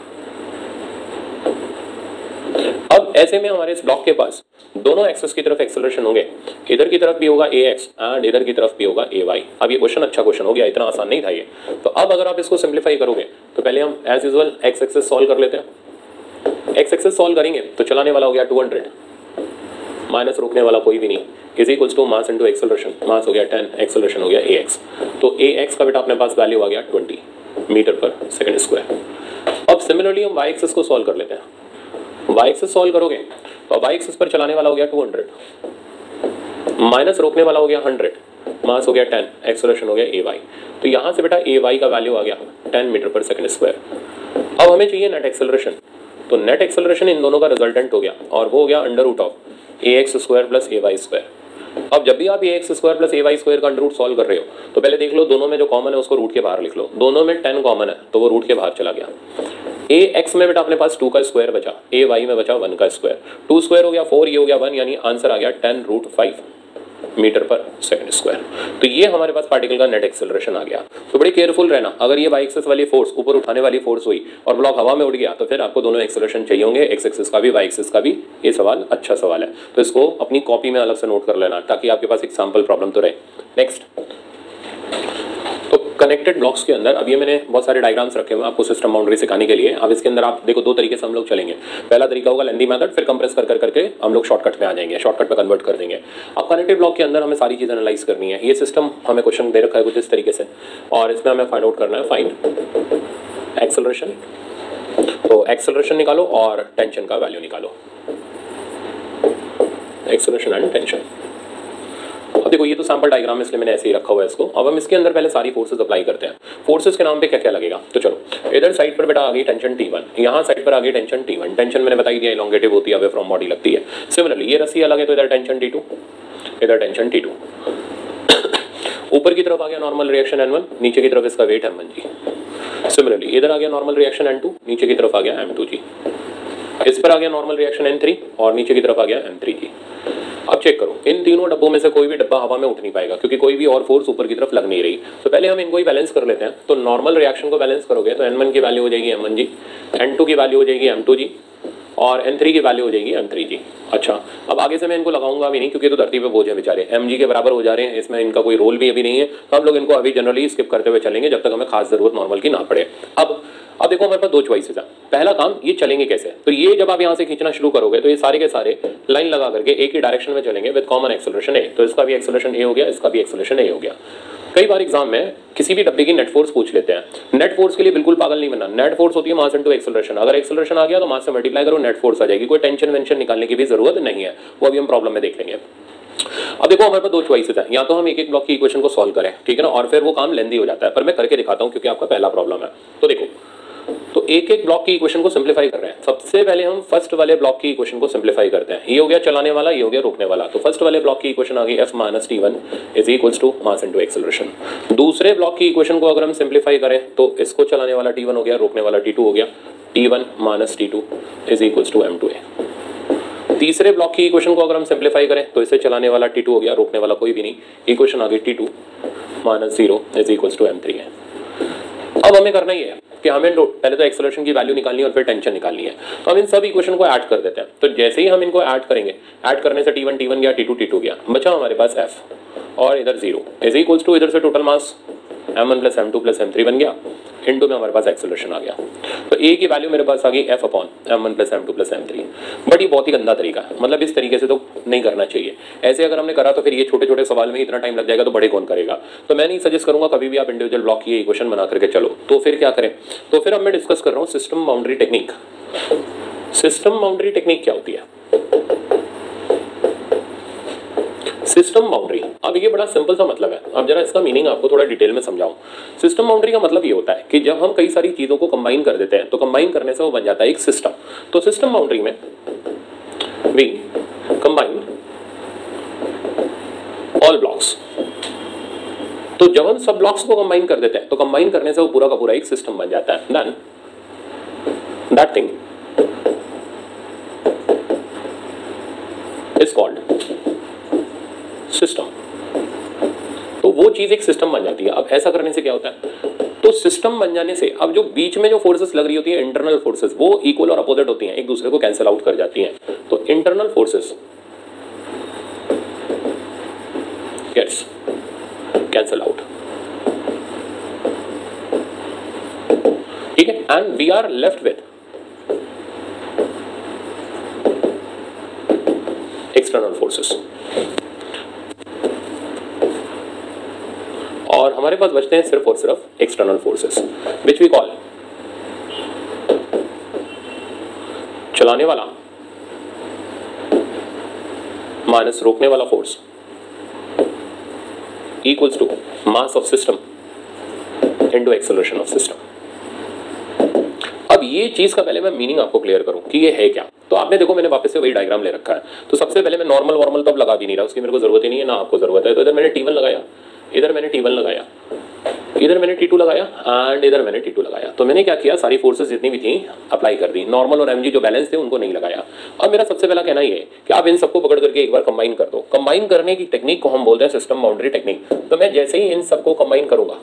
A: अब ऐसे में हमारे इस ब्लॉक के पास दोनों एक्सेस की तरफ एक्सेलरेशन होंगे, इधर की तरफ भी होगा ax एंड इधर की तरफ भी होगा ay। अब ये क्वेश्चन अच्छा क्वेश्चन हो गया, इतना आसान नहीं था ये। तो अब अगर आप इसको सिंप्लीफाई करोगे तो पहले हम as usual X axis solve कर लेते हैं। एक्स एक्सेस सॉल्व करेंगे तो चलाने वाला हो गया 200 माइनस रोकने वाला कोई भी नहीं, is equals to mass into acceleration. Mass हो गया 10, एक्सेलरेशन हो गया ax। तो ax का बेटा अपने पास वैल्यू आ गया 20 मीटर पर सेकंड स्क्वायर। अब सिमिलरली हम y एक्सेस को सॉल्व कर लेते हैं। y एक्सेस सॉल्व करोगे तो y एक्सेस पर चलाने वाला हो गया 200 माइनस रोकने वाला हो गया 100, मास हो गया 10, एक्सेलरेशन हो गया ay। तो यहाँ से बेटा ay का वैल्यू आ गया 10 मीटर पर सेकंड स्क्वायर। अब हमें चाहिए नेट एक्सेलरेशन, तो नेट एक्सेलरेशन इन दोनों का रिजल्टेंट हो गया और वो हो गया √ax² + ay²। अब जब भी आप ax² + ay² का अंडर रूट सॉल्व कर रहे हो तो पहले देख लो दोनों में जो कॉमन है उसको रूट के बाहर लिख लो। दोनों में 10 कॉमन है तो वो रूट के बाहर चला गया। ax में बेटा अपने पास 2 का स्क्वायर बचा, ay में बचा 1 का स्क्वायर। 2 स्क्वायर हो गया 4, ये हो गया 1, यानी आंसर आ गया 10√5 मीटर पर सेकंड स्क्वायर। तो ये हमारे पास पार्टिकल का नेट एक्सेलरेशन आ गया। तो बड़ी केयरफुल रहना, अगर ये y एक्सिस वाली फोर्स ऊपर उठाने वाली फोर्स हुई और ब्लॉक हवा में उड़ गया तो फिर आपको दोनों एक्सेलरेशन चाहिए होंगे, x एक्सिस का भी y एक्सिस का भी। ये सवाल अच्छा सवाल है, तो इसको अपनी कॉपी में अलग से नोट कर लेना ताकि आपके पास एग्जाम्पल प्रॉब्लम तो रहे। नेक्स्ट, तो कनेक्टेड ब्लॉक्स के अंदर अब ये मैंने बहुत सारे डायग्राम्स रखे हुए हैं आपको सिस्टम बाउंड्री सिखाने के लिए। अब इसके अंदर आप देखो 2 तरीके से हम लोग चलेंगे। पहला तरीका होगा लेंदी मेथड, फिर कंप्रेस कर करके हम लोग शॉर्टकट में आ जाएंगे, शॉर्टकट में कन्वर्ट कर देंगे। अब कनेक्टेड ब्लॉक के अंदर हमें सारी चीज़ एनालाइज करनी है। ये सिस्टम हमें क्वेश्चन दे रखा है कुछ इस तरीके से और इसमें हमें फाइंड आउट करना है फाइंड एक्सेलरेशन। तो एक्सेलरेशन निकालो और टेंशन का वैल्यू निकालो, एक्सेलरेशन एंड टेंशन। अब देखो ये तो सैंपल डायग्राम है इसलिए मैंने ऐसे ही रखा हुआ है इसको। अब हम इसके अंदर पहले सारी फोर्सेस अप्लाई करते हैं। फोर्सेस के नाम पे क्या क्या लगेगा, तो चलो इधर साइड पर बेटा आ गई टेंशन T1, यहाँ साइड पर आ गई टेंशन T1। टेंशन मैंने बताई दिया इलोंगेटिव होती है, अवे फ्रॉम बॉडी लगती है। सिमिलरली ये रस्सी अलग है तो इधर टेंशन T2, इधर टेंशन T2। ऊपर की तरफ आ गया नॉर्मल रिएक्शन N1, नीचे की तरफ इसका वेट M1G। सिमिलरली इधर आ गया नॉर्मल रिएक्शन N2, नीचे की तरफ आ गया M2G। इस पर आ गया नॉर्मल रिएक्शन N3 और नीचे की तरफ आ गया M3G। अब चेक करो इन तीनों डब्बों में से कोई भी डब्बा हवा में उठ नहीं पाएगा क्योंकि कोई भी और फोर्स ऊपर की तरफ लग नहीं रही। तो पहले हम इनको ही बैलेंस कर लेते हैं। तो नॉर्मल रिएक्शन को बैलेंस करोगे तो N1 की वैल्यू हो जाएगी M1G, N2 की वैल्यू हो जाएगी M2G और N3 की वैल्यू हो जाएगी M3G। अच्छा, अब आगे से मैं इनको लगाऊंगा भी नहीं क्योंकि तो धरती पे बोझ है बेचारे, mg के बराबर हो जा रहे हैं, इसमें इनका कोई रोल भी अभी नहीं है। तो हम लोग इनको अभी जनरली स्किप करते हुए चलेंगे जब तक हमें खास जरूरत नॉर्मल की ना पड़े। अब देखो हमारे पास 2 चॉइसेस हैं। पहला काम, ये चलेंगे कैसे, तो ये जब आप यहाँ से खींचना शुरू करोगे तो ये सारे के सारे लाइन लगा करके एक ही डायरेक्शन में चलेंगे विद कॉमन एक्सेलरेशन a। तो इसका भी एक्सेलरेशन a हो गया, इसका भी एक्सेलरेशन a हो गया। कई बार एग्जाम में किसी भी डब्बे की नेट फोर्स पूछ लेते हैं। नेट फोर्स के लिए बिल्कुल पागल नहीं बनना, नेट फोर्स होती है मास इनटू एक्सेलरेशन। अगर एक्सेलरेशन आ गया तो मास से मल्टीप्लाई करो, नेट फोर्स आ जाएगी। कोई टेंशन वेंशन निकालने की भी जरूरत नहीं है, वो अभी हम प्रॉब्लम में देख लेंगे। अब देखो हमारे पास 2 चॉइसेस हैं, या तो हम एक एक ब्लॉक की इक्वेशन को सॉल्व करें, ठीक है ना, और फिर वो काम लेंदी हो जाता है, पर मैं करके दिखाता हूं क्योंकि आपका पहला प्रॉब्लम है। तो देखो, तो एक एक ब्लॉक की इक्वेशन को सिंप्लीफाई कर रहे हैं। सबसे पहले हम फर्स्ट वाले ब्लॉक की इक्वेशन को सिंप्लीफाई करते हैं। ये हो गया चलाने वाला, ये हो गया रोकने वाला। तो फर्स्ट वाले ब्लॉक की इक्वेशन आ गई F - T1 is equals to mass into acceleration. दूसरे ब्लॉक की इक्वेशन को अगर हम सिंप्लीफाई करें तो इसको चलाने वाला T1 हो गया, रोकने वाला T2 हो गया। T1 - T2 is equals to M2A। तीसरे ब्लॉक की इक्वेशन को अगर हम सिंप्लीफाई करें तो इसे चलाने वाला T2 हो गया, रोकने वाला कोई भी नहीं। इक्वेशन आ गई T2 - 0 is equals to M3A। अब हमें करना ही है कि कि हमें पहले तो एक्सेलरेशन की वैल्यू निकालनी है और फिर टेंशन निकालनी है। तो हम इन सब इक्वेशन को ऐड कर देते हैं। तो जैसे ही हम इनको ऐड करेंगे, ऐड करने से T1 T1 गया, T2 T2 गया, बचा हमारे पास F और इधर 0 इज इक्वल्स टू इधर से total mass m1 plus m2 plus m3 बन गया, इनटू में हमारे पास एक्सेलरेशन आ गया। तो a की वैल्यू मेरे पास आ गई F upon m1 plus m2 plus m3। But ये बहुत ही गंदा तरीका है, मतलब इस तरीके से तो नहीं करना चाहिए। ऐसे अगर हमने करा तो फिर ये छोटे छोटे सवाल में इतना टाइम लग जाएगा, तो बड़े कौन करेगा। तो मैं नहीं सजेस्ट करूंगा कभी भी आप इंडिविजुअल ब्लॉक की इक्वेशन बना करके चलो। तो फिर क्या करें, तो फिर अब मैं डिस्कस कर रहा हूँ system boundary technique. System boundary technique क्या होती है? सिस्टम बाउंड्री, अब ये बड़ा सिंपल सा मतलब है। अब जरा इसका मीनिंग आपको थोड़ा डिटेल में समझाऊं। सिस्टम बाउंड्री का मतलब ये होता है कि जब हम कई सारी चीजों को कंबाइन कर देते हैं तो कंबाइन करने से वो बन जाता है एक सिस्टम। तो सिस्टम बाउंड्री में वी कंबाइन ऑल ब्लॉक्स। तो जब हम सब ब्लॉक्स को कंबाइन कर देते हैं तो कंबाइन करने से वो पूरा का पूरा एक सिस्टम बन जाता है। Then that thing is called system. तो वो चीज एक सिस्टम बन जाती है। अब ऐसा करने से क्या होता है, तो सिस्टम बन जाने से अब जो बीच में जो फोर्सेस लग रही होती है, इंटरनल फोर्सेस, वो इक्वल और अपोजिट होती हैं, एक दूसरे को कैंसिल आउट कर जाती हैं। तो internal forces gets cancel out, ठीक है, and we are left with external forces. और हमारे पास बचते हैं सिर्फ और सिर्फ external forces, which we call चलाने वाला माइनस रोकने वाला force equals to mass of system into acceleration of system. अब ये चीज का पहले मैं मीनिंग आपको क्लियर करूं कि ये है क्या। तो आपने देखो मैंने वापस से वही डायग्राम ले रखा है। तो सबसे पहले मैं नॉर्मल तो अब लगा भी नहीं रहा, उसकी मेरे को जरूरत ही नहीं है, ना आपको जरूरत है। तो इधर मैंने T1 लगाया, इधर मैंने T1 लगाया, इधर मैंने T2 लगाया एंड इधर मैंने T2 लगाया। तो मैंने क्या किया, सारी फोर्सेस जितनी भी थी अप्लाई कर दी। नॉर्मल और mg जो बैलेंस थे उनको नहीं लगाया। अब मेरा सबसे पहला कहना ये है कि आप इन सबको पकड़ करके एक बार कंबाइन कर दो। कंबाइन करने की टेक्निक को हम बोलते हैं सिस्टम बाउंड्री टेक्निक। तो मैं जैसे ही इन सबको कंबाइन करूंगा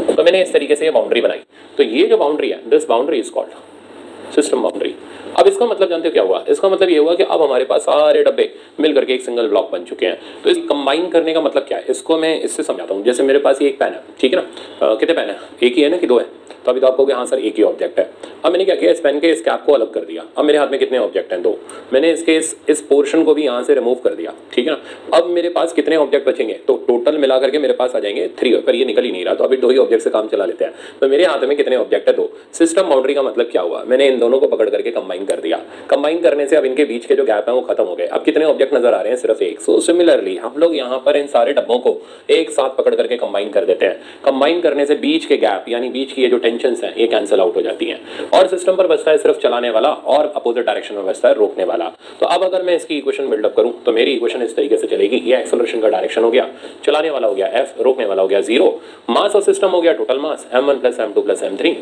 A: तो मैंने इस तरीके से ये बाउंड्री बनाई। तो ये जो बाउंड्री है, this boundary is called system boundary. अब इसका मतलब जानते हो क्या हुआ? इसका मतलब ये हुआ कि अब हमारे पास सारे डब्बे मिल करके एक सिंगल ब्लॉक बन चुके हैं। तो इस कंबाइन करने का मतलब क्या है, इसको मैं इससे समझाता हूँ। जैसे मेरे पास ये एक पेन है, ठीक है ना, कितने पेन है, एक ही है ना कि दो है? तो अभी तो आप कहोगे हाँ सर एक ही ऑब्जेक्ट है। अब मैंने क्या किया, इस पेन के इस कैप को अलग कर दिया। अब मेरे हाथ में कितने ऑब्जेक्ट हैं? दो। मैंने इसके इस पोर्शन को भी यहाँ से रिमूव कर दिया, ठीक है ना। अब मेरे पास कितने ऑब्जेक्ट बचेंगे? तो टोटल मिला करके मेरे पास आ जाएंगे 3, पर ये निकल ही नहीं रहा। तो अभी 2 ही ऑब्जेक्ट से काम चला लेते हैं। तो मेरे हाथ में कितने ऑब्जेक्ट है? 2। सिस्टम बाउंड्री का मतलब क्या हुआ, मैंने इन दोनों को पकड़ करके कंबाइन कर दिया। कंबाइन करने से अब इनके बीच के जो गैप है वो खत्म हो गए। अब कितने ऑब्जेक्ट नजर आ रहे हैं? सिर्फ एक। सो सिमिलरली हम लोग यहाँ पर इन सारे डब्बों को एक साथ पकड़ करके कंबाइन कर देते हैं। कंबाइन करने से बीच के गैप यानी बीच की ये जो टेंशंस हैं ये कैंसिल आउट हो जाती हैं और सिस्टम पर बचता है सिर्फ चलाने वाला और अपोजिट डायरेक्शन में बचता है रोकने वाला। तो अब अगर मैं इसकी इक्वेशन बिल्डअप करूं तो मेरी इक्वेशन इस तरीके से चलेगी। ये एक्सेलरेशन का डायरेक्शन हो गया, चलाने वाला हो गया F, रोकने वाला हो गया 0, मास ऑफ सिस्टम हो गया total mass m1 plus m2 plus m3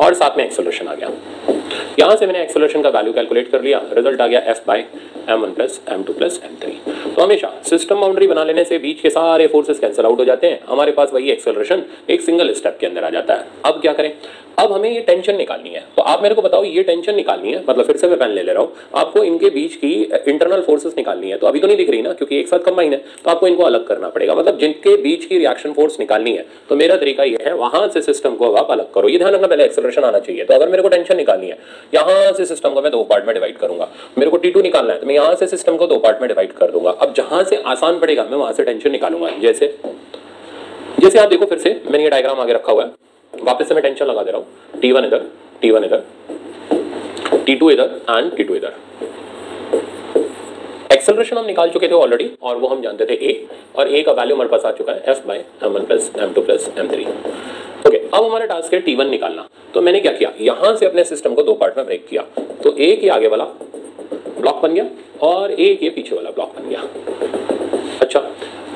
A: और साथ में एक्सेलरेशन आ गया। यहां से मैंने एक्सेलरेशन का वैल्यू कैलकुलेट कर लिया, रिजल्ट आ गया F by m1 plus m2 plus m3। तो हमेशा सिस्टम बाउंड्री बना लेने से बीच के सारे फोर्सेस कैंसिल आउट हो जाते हैं, हमारे पास वही एक्सेलरेशन एक सिंगल स्टेप के अंदर आ जाता है। अब क्या करें, अब हमें ये टेंशन निकालनी है। तो आप मेरे को बताओ ये टेंशन निकालनी है, मतलब फिर से मैं पेन ले रहा हूँ, आपको इनके बीच की इंटरनल फोर्सेस निकालनी है। तो अभी तो नहीं दिख रही ना क्योंकि एक साथ कंबाइन है, तो आपको इनको अलग करना पड़ेगा। मतलब जिनके बीच की रिएक्शन फोर्स निकालनी है तो मेरा तरीका ये है वहां से सिस्टम को आप अलग करो। ये ध्यान रखना, पहले एक्सेलरेशन आना चाहिए। तो अगर मेरे को टेंशन निकालनी है, यहाँ से सिस्टम को मैं 2 पार्ट में डिवाइड करूंगा। मेरे को T2 निकालना है तो मैं यहाँ से सिस्टम को 2 पार्ट में डिवाइड कर दूंगा। अब जहां से आसान पड़ेगा मैं वहां से टेंशन निकालूंगा। जैसे आप देखो, फिर से मैंने ये डायग्राम आगे रखा हुआ है, वापस से मैं टेंशन लगा दे रहा हूँ। T1 इधर, T1 इधर, T2 इधर एंड T2 इधर। एक्सेलरेशन हम निकाल चुके थे ऑलरेडी और वो हम जानते थे A, और A का वैल्यू हमारे पास आ चुका है F by m1 plus m2 plus m3। Okay, अब हमारा टास्क है T1 निकालना। तो मैंने क्या किया, यहां से अपने सिस्टम को 2 पार्ट में ब्रेक किया। तो A के आगे वाला ब्लॉक बन गया और A के पीछे वाला ब्लॉक बन गया। अच्छा,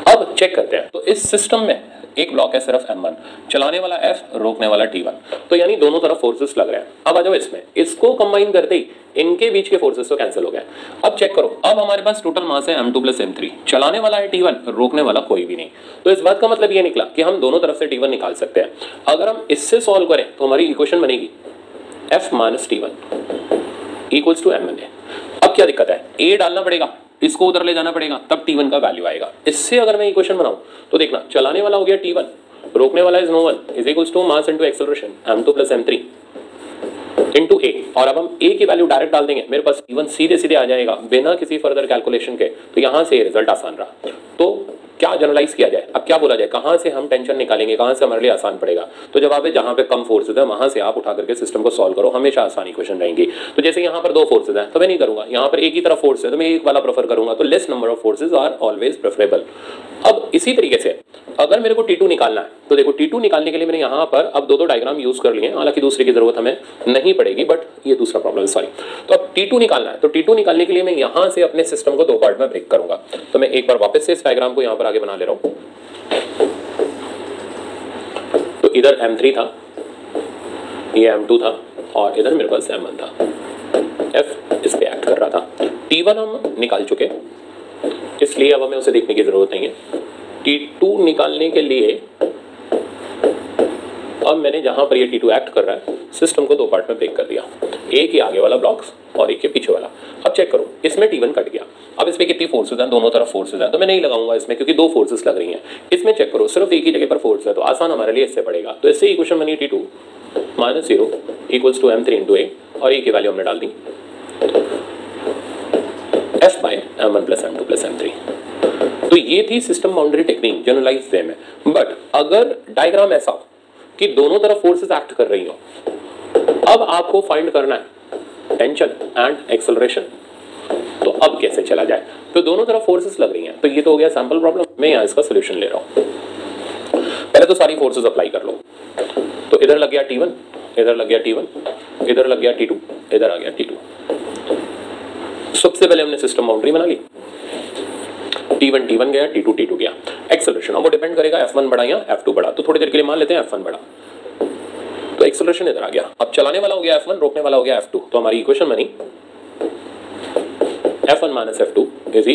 A: अब चेक करते हैं। तो इस सिस्टम में एक ब्लॉक है सिर्फ m1, चलाने वाला f, रोकने वाला t1, तो यानी दोनों तरफ फोर्सेस लग रहे हैं। अब आ जाओ इसमें, इसको कंबाइन करते ही इनके बीच के फोर्सेस तो कैंसिल हो गए। अब चेक करो, अब हमारे पास टोटल मास है m2 प्लस m3, चलाने वाला है t1, रोकने वाला कोई भी नहीं। तो इस बात का मतलब ये निकला कि हम दोनों तरफ से t1 निकाल सकते हैं। अगर हम इससे सॉल्व करें तो हमारी इक्वेशन बनेगी f minus t1 equals to m1 है। अब क्या दिक्कत है, a डालना पड़ेगा, इसको उधर ले जाना पड़ेगा, तब t1 का वैल्यू आएगा। इससे अगर मैं इक्वेशन बनाऊं तो देखना, चलाने वाला हो गया t1, रोकने वाला is no one, is equals to mass into acceleration m2 plus m3 into a। और अब हम a की वैल्यू डायरेक्ट डाल देंगे, मेरे पास t1 सीधे सीधे आ जाएगा बिना किसी फर्दर कैलकुलेशन के। तो यहां से रिजल्ट आसान रहा। तो क्या जनरलाइज किया जाए, अब क्या बोला जाए, कहां से हम टेंशन निकालेंगे, कहां से हमारे लिए आसान पड़ेगा। तो जवाब है जहां पे कम फोर्सेज है वहां से आप उठा करके सिस्टम को सॉल्व करो, हमेशा आसान इक्वेशन रहेंगी। तो जैसे यहां पर दो फोर्सेज हैं तो मैं नहीं करूंगा, यहां पर एक ही तरफ फोर्स है तो मैं एक वाला प्रेफर करूंगा। तो less number of forces are always preferable. अब इसी तरीके से अगर मेरे को T2 निकालना है तो देखो, T2 निकालने के लिए मैंने यहाँ पर अब दो डायग्राम यूज कर लिए, हालांकि दूसरे की जरूरत हमें नहीं पड़ेगी, बट ये दूसरा प्रॉब्लम है, सॉरी। तो अब T2 निकालना है, तो T2 निकालने के लिए मैं यहाँ से अपने सिस्टम को दो पार्ट में ब्रेक करूंगा। तो मैं एक बार वापस से इस डायग्राम को यहाँ पर आगे बना ले रहा हूँ। तो इधर M3 था, ये M2 था, और इधर मेरे पास M1 था। F इस पे एक्ट कर रहा था। T1 हम निकाल चुके, इसलिए अब हमें उसे देखने की जरूरत नहीं है। T2 निकालने के लिए अब मैंने जहां पर ये T2 एक्ट कर रहा है, सिस्टम को दो पार्ट में ब्रेक कर दिया, एक ही आगे वाला ब्लॉक्स और एक के पीछे वाला। अब चेक करो, इसमें T1 कट गया। अब इसमें कितनी फोर्सेज हैं, दोनों तरफ फोर्सेज हैं, तो मैं नहीं लगाऊंगा इसमें क्योंकि दो फोर्सेज लग रही हैं। इसमें चेक करो, सिर्फ एक ही जगह पर फोर्स है, तो आसान हमारे लिए इससे पड़ेगा। तो इससे इक्वेशन बनी T2 minus 0 equals to M3 into a, और ए की वैल्यू हमने डाल दी F by M1 plus M2 plus M3। तो ये थी system boundary technique generalise way में। बट अगर डायग्राम ऐसा हो कि दोनों तरफ फोर्सेस एक्ट कर रही हो, अब आपको फाइंड करना है टेंशन एंड एक्सेलरेशन, तो अब कैसे चला जाए। तो दोनों तरफ फोर्सेस लग रही हैं, तो ये तो हो गया सैंपल प्रॉब्लम, मैं यहाँ इसका सोल्यूशन ले रहा हूँ। पहले तो सारी फोर्सेस अप्लाई कर लो। तो इधर लग गया T1, इधर लग गया T1, इधर लग गया T2, इधर आ गया T2। सबसे पहले हमने सिस्टम बाउंड्री बना ली, T1 गया, T2 गया। एक्सेलरेशन अब वो डिपेंड करेगा F1 बड़ा या F2 बड़ा, तो थोड़ी देर के लिए मान लेते हैं F1 बड़ा। तो एक्सेलरेशन इधर आ गया। अब चलाने वाला हो गया F1, रोकने वाला हो गया F2। तो हमारी इक्वेशन बनी F1 minus F2 is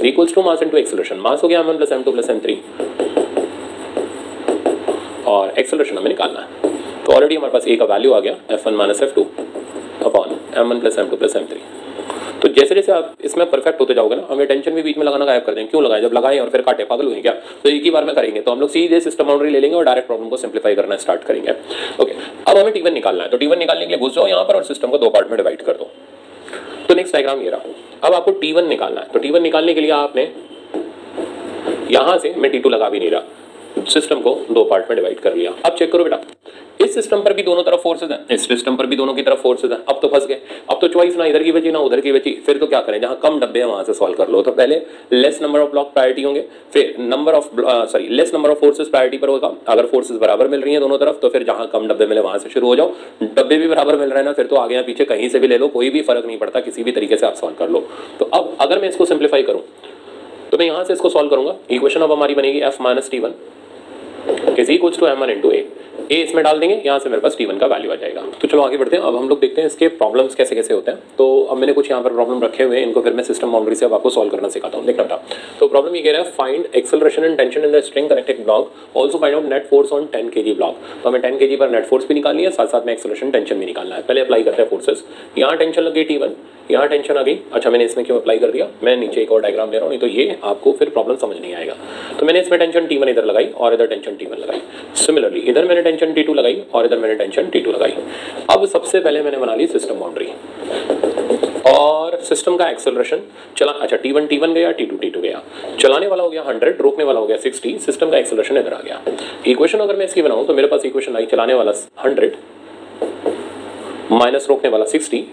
A: equals to mass into acceleration. Mass हो गया M1 plus M2 plus M3 और एक्सेलरेशन हमें निकालना है। तो ऑलरेडी हमारे पास ए का वैल्यू आ गया F1 minus F2 upon M1 plus M2 plus M3। तो जैसे जैसे आप इसमें परफेक्ट होते जाओगे ना, हमें टेंशन भी बीच में लगाना गायब कर देंगे। क्यों लगाएं, जब लगाएं और फिर काटे, पागल हुए क्या। तो एक ही बार में करेंगे, तो हम लोग सीधे सिस्टम बाउंड्री ले लेंगे और डायरेक्ट प्रॉब्लम को सिंप्लीफाई करना स्टार्ट करेंगे। ओके, अब हमें T1 निकालना है। तो T1 निकालने के लिए घुस जाओ यहाँ पर और सिस्टम को दो पार्ट में डिवाइड कर दो। तो नेक्स्ट डायग्राम ये रहा। अब आपको T1 निकालना है। तो T1 निकालने के लिए आपने यहां से, मैं T2 लगा भी नहीं रहा, सिस्टम को दो पार्ट में डिवाइड कर लिया। अब चेक करो बेटा, इस सिस्टम पर भी दोनों तरफ फोर्सेज हैं, इस सिस्टम पर भी दोनों की तरफ फोर्सेज हैं। अब तो फंस गए, अब तो चॉइस ना इधर की बची ना उधर की बची। फिर तो क्या करें, जहां कम डब्बे हैं वहां से सॉल्व कर लो। तो पहले less number of block priority होंगे, फिर less number of forces priority पर होगा। अगर फोर्सेज बराबर मिल रही है दोनों तरफ, तो फिर जहां कम डब्बे मिले वहां से शुरू हो जाओ। डब्बे भी बराबर मिल रहे हैं ना, फिर तो आगे या पीछे कहीं से भी ले लो, कोई भी फर्क नहीं पड़ता, किसी भी तरीके से आप सॉल्व कर लो। तो अब अगर मैं इसको सिंप्लीफाई करूं तो मैं यहां से इसको सॉल्व करूंगा। इक्वेशन अब हमारी बनेगी F minus T1 is equals to M1 into a. इसमें डाल देंगे, यहाँ से मेरे पास T1 का वैल्यू आ जाएगा। तो चलो आगे बढ़ते हैं। अब हम लोग देखते हैं इसके प्रॉब्लम्स कैसे कैसे होते हैं। तो अब मैंने कुछ यहाँ पर प्रॉब्लम रखे हुए हैं, इनको फिर मैं सिस्टम बाउंड्री से अब आपको सॉल्व करना सिखाता हूँ। देखना बेटा, तो प्रॉब्लम ये कह रहा है find acceleration and tension in the string connected block, also find out net force on 10 kg block. तो हमें 10 kg पर नेट फोर्स भी निकालनी है, साथ साथ में एक्सेलरेशन टेंशन भी निकालना है। पहले अप्लाई करते हैं फोर्सेस। यहाँ टेंशन लग गई T1, यहाँ टेंशन आ गई। अच्छा, मैंने इसमें क्यों अप्लाई कर दिया, मैं नीचे एक और डायग्राम ले रहा हूँ, नहीं तो ये आपको फिर प्रॉब्लम समझ नहीं आएगा। तो मैंने इसमें टेंशन T1 इधर लगाई और इधर टेंशन T1 लगाई। सिमिलरली इधर मैंने टेंशन T2 लगाई और इधर मैंने टेंशन T2 लगाई। अब सबसे पहले मैंने बना ली सिस्टम बाउंड्री और सिस्टम का एक्सेलरेशन चला। अच्छा, T1 गया, T2 गया। चलाने वाला हो गया 100, रोकने वाला हो गया 60, सिस्टम का एक्सेलरेशन इधर आ गया। इक्वेशन अगर मैं इसकी बनाऊं तो मेरे पास इक्वेशन आई, चलाने वाला 100 माइनस रोकने वाला 60।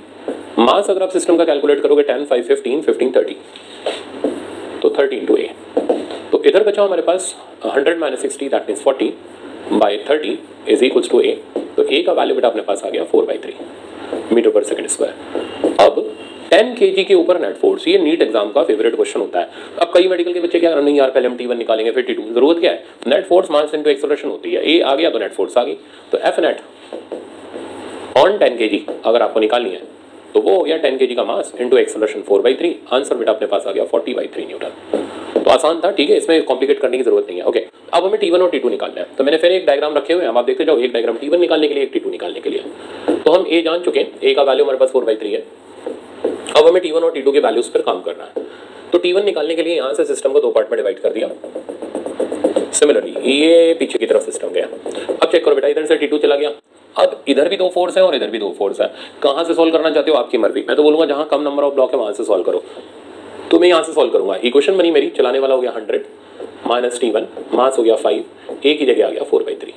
A: मास अगर आप सिस्टम का कैलकुलेट करोगे 10, 5, 15, 15, 30, तो 30 इंटू ए। तो इधर बचा हमारे पास 100 minus 60 that means 40 by 30 is equals to a. तो ए का वैल्यू बेटा अपने पास आ गया 4/3 मीटर पर सेकंड स्क्वायर। अब 10 kg के ऊपर नेट फोर्स, ये नीट एग्जाम का फेवरेट क्वेश्चन होता है। अब कई मेडिकल के बच्चे क्या कर नहीं यार पहले हम T1 निकालेंगे फिर T2, जरूरत क्या है, net force mass into acceleration होती है, ए आ गया तो नेट फोर्स आ गई, तो एफ नेट ऑन 10 kg अगर आपको निकालनी है तो वो हो गया 10 kg का मास इनटू एक्सेलरेशन 4/3, आंसर बेटा अपने पास आ गया 40/3 न्यूटन। तो आसान था, ठीक है, इसमें कॉम्प्लिकेट करने की जरूरत नहीं है। ओके, अब हमें T1 और T2 निकालना है, तो मैंने फिर एक डायग्राम रखे हुए हैं, अब आप देखते जाओ, एक डायग्राम T1 निकालने के लिए, एक T2 निकालने के लिए। तो हम ए जान चुके हैं, ए का वैल्यू हमारे पास 4/3 है। अब हमें T1 और T2 के वैल्यूज पर काम करना है। तो T1 निकालने के लिए यहाँ से सिस्टम को दो पार्ट में डिवाइड कर दिया, सिमिलरली ये पीछे की तरफ सिस्टम गया। अब चेक करो बेटा, इधर से T2 चला गया, अब इधर भी दो फोर्स है और इधर भी दो फोर्स है, कहाँ से सॉल्व करना चाहते हो आपकी मर्जी, मैं तो बोलूंगा जहाँ कम नंबर ऑफ ब्लॉक है वहां से सॉल्व करो, तो मैं यहाँ से सॉल्व करूंगा। इक्वेशन बनी मेरी, चलाने वाला हो गया 100 माइनस T1, मास हो गया 5, ए की जगह आ गया 4/3,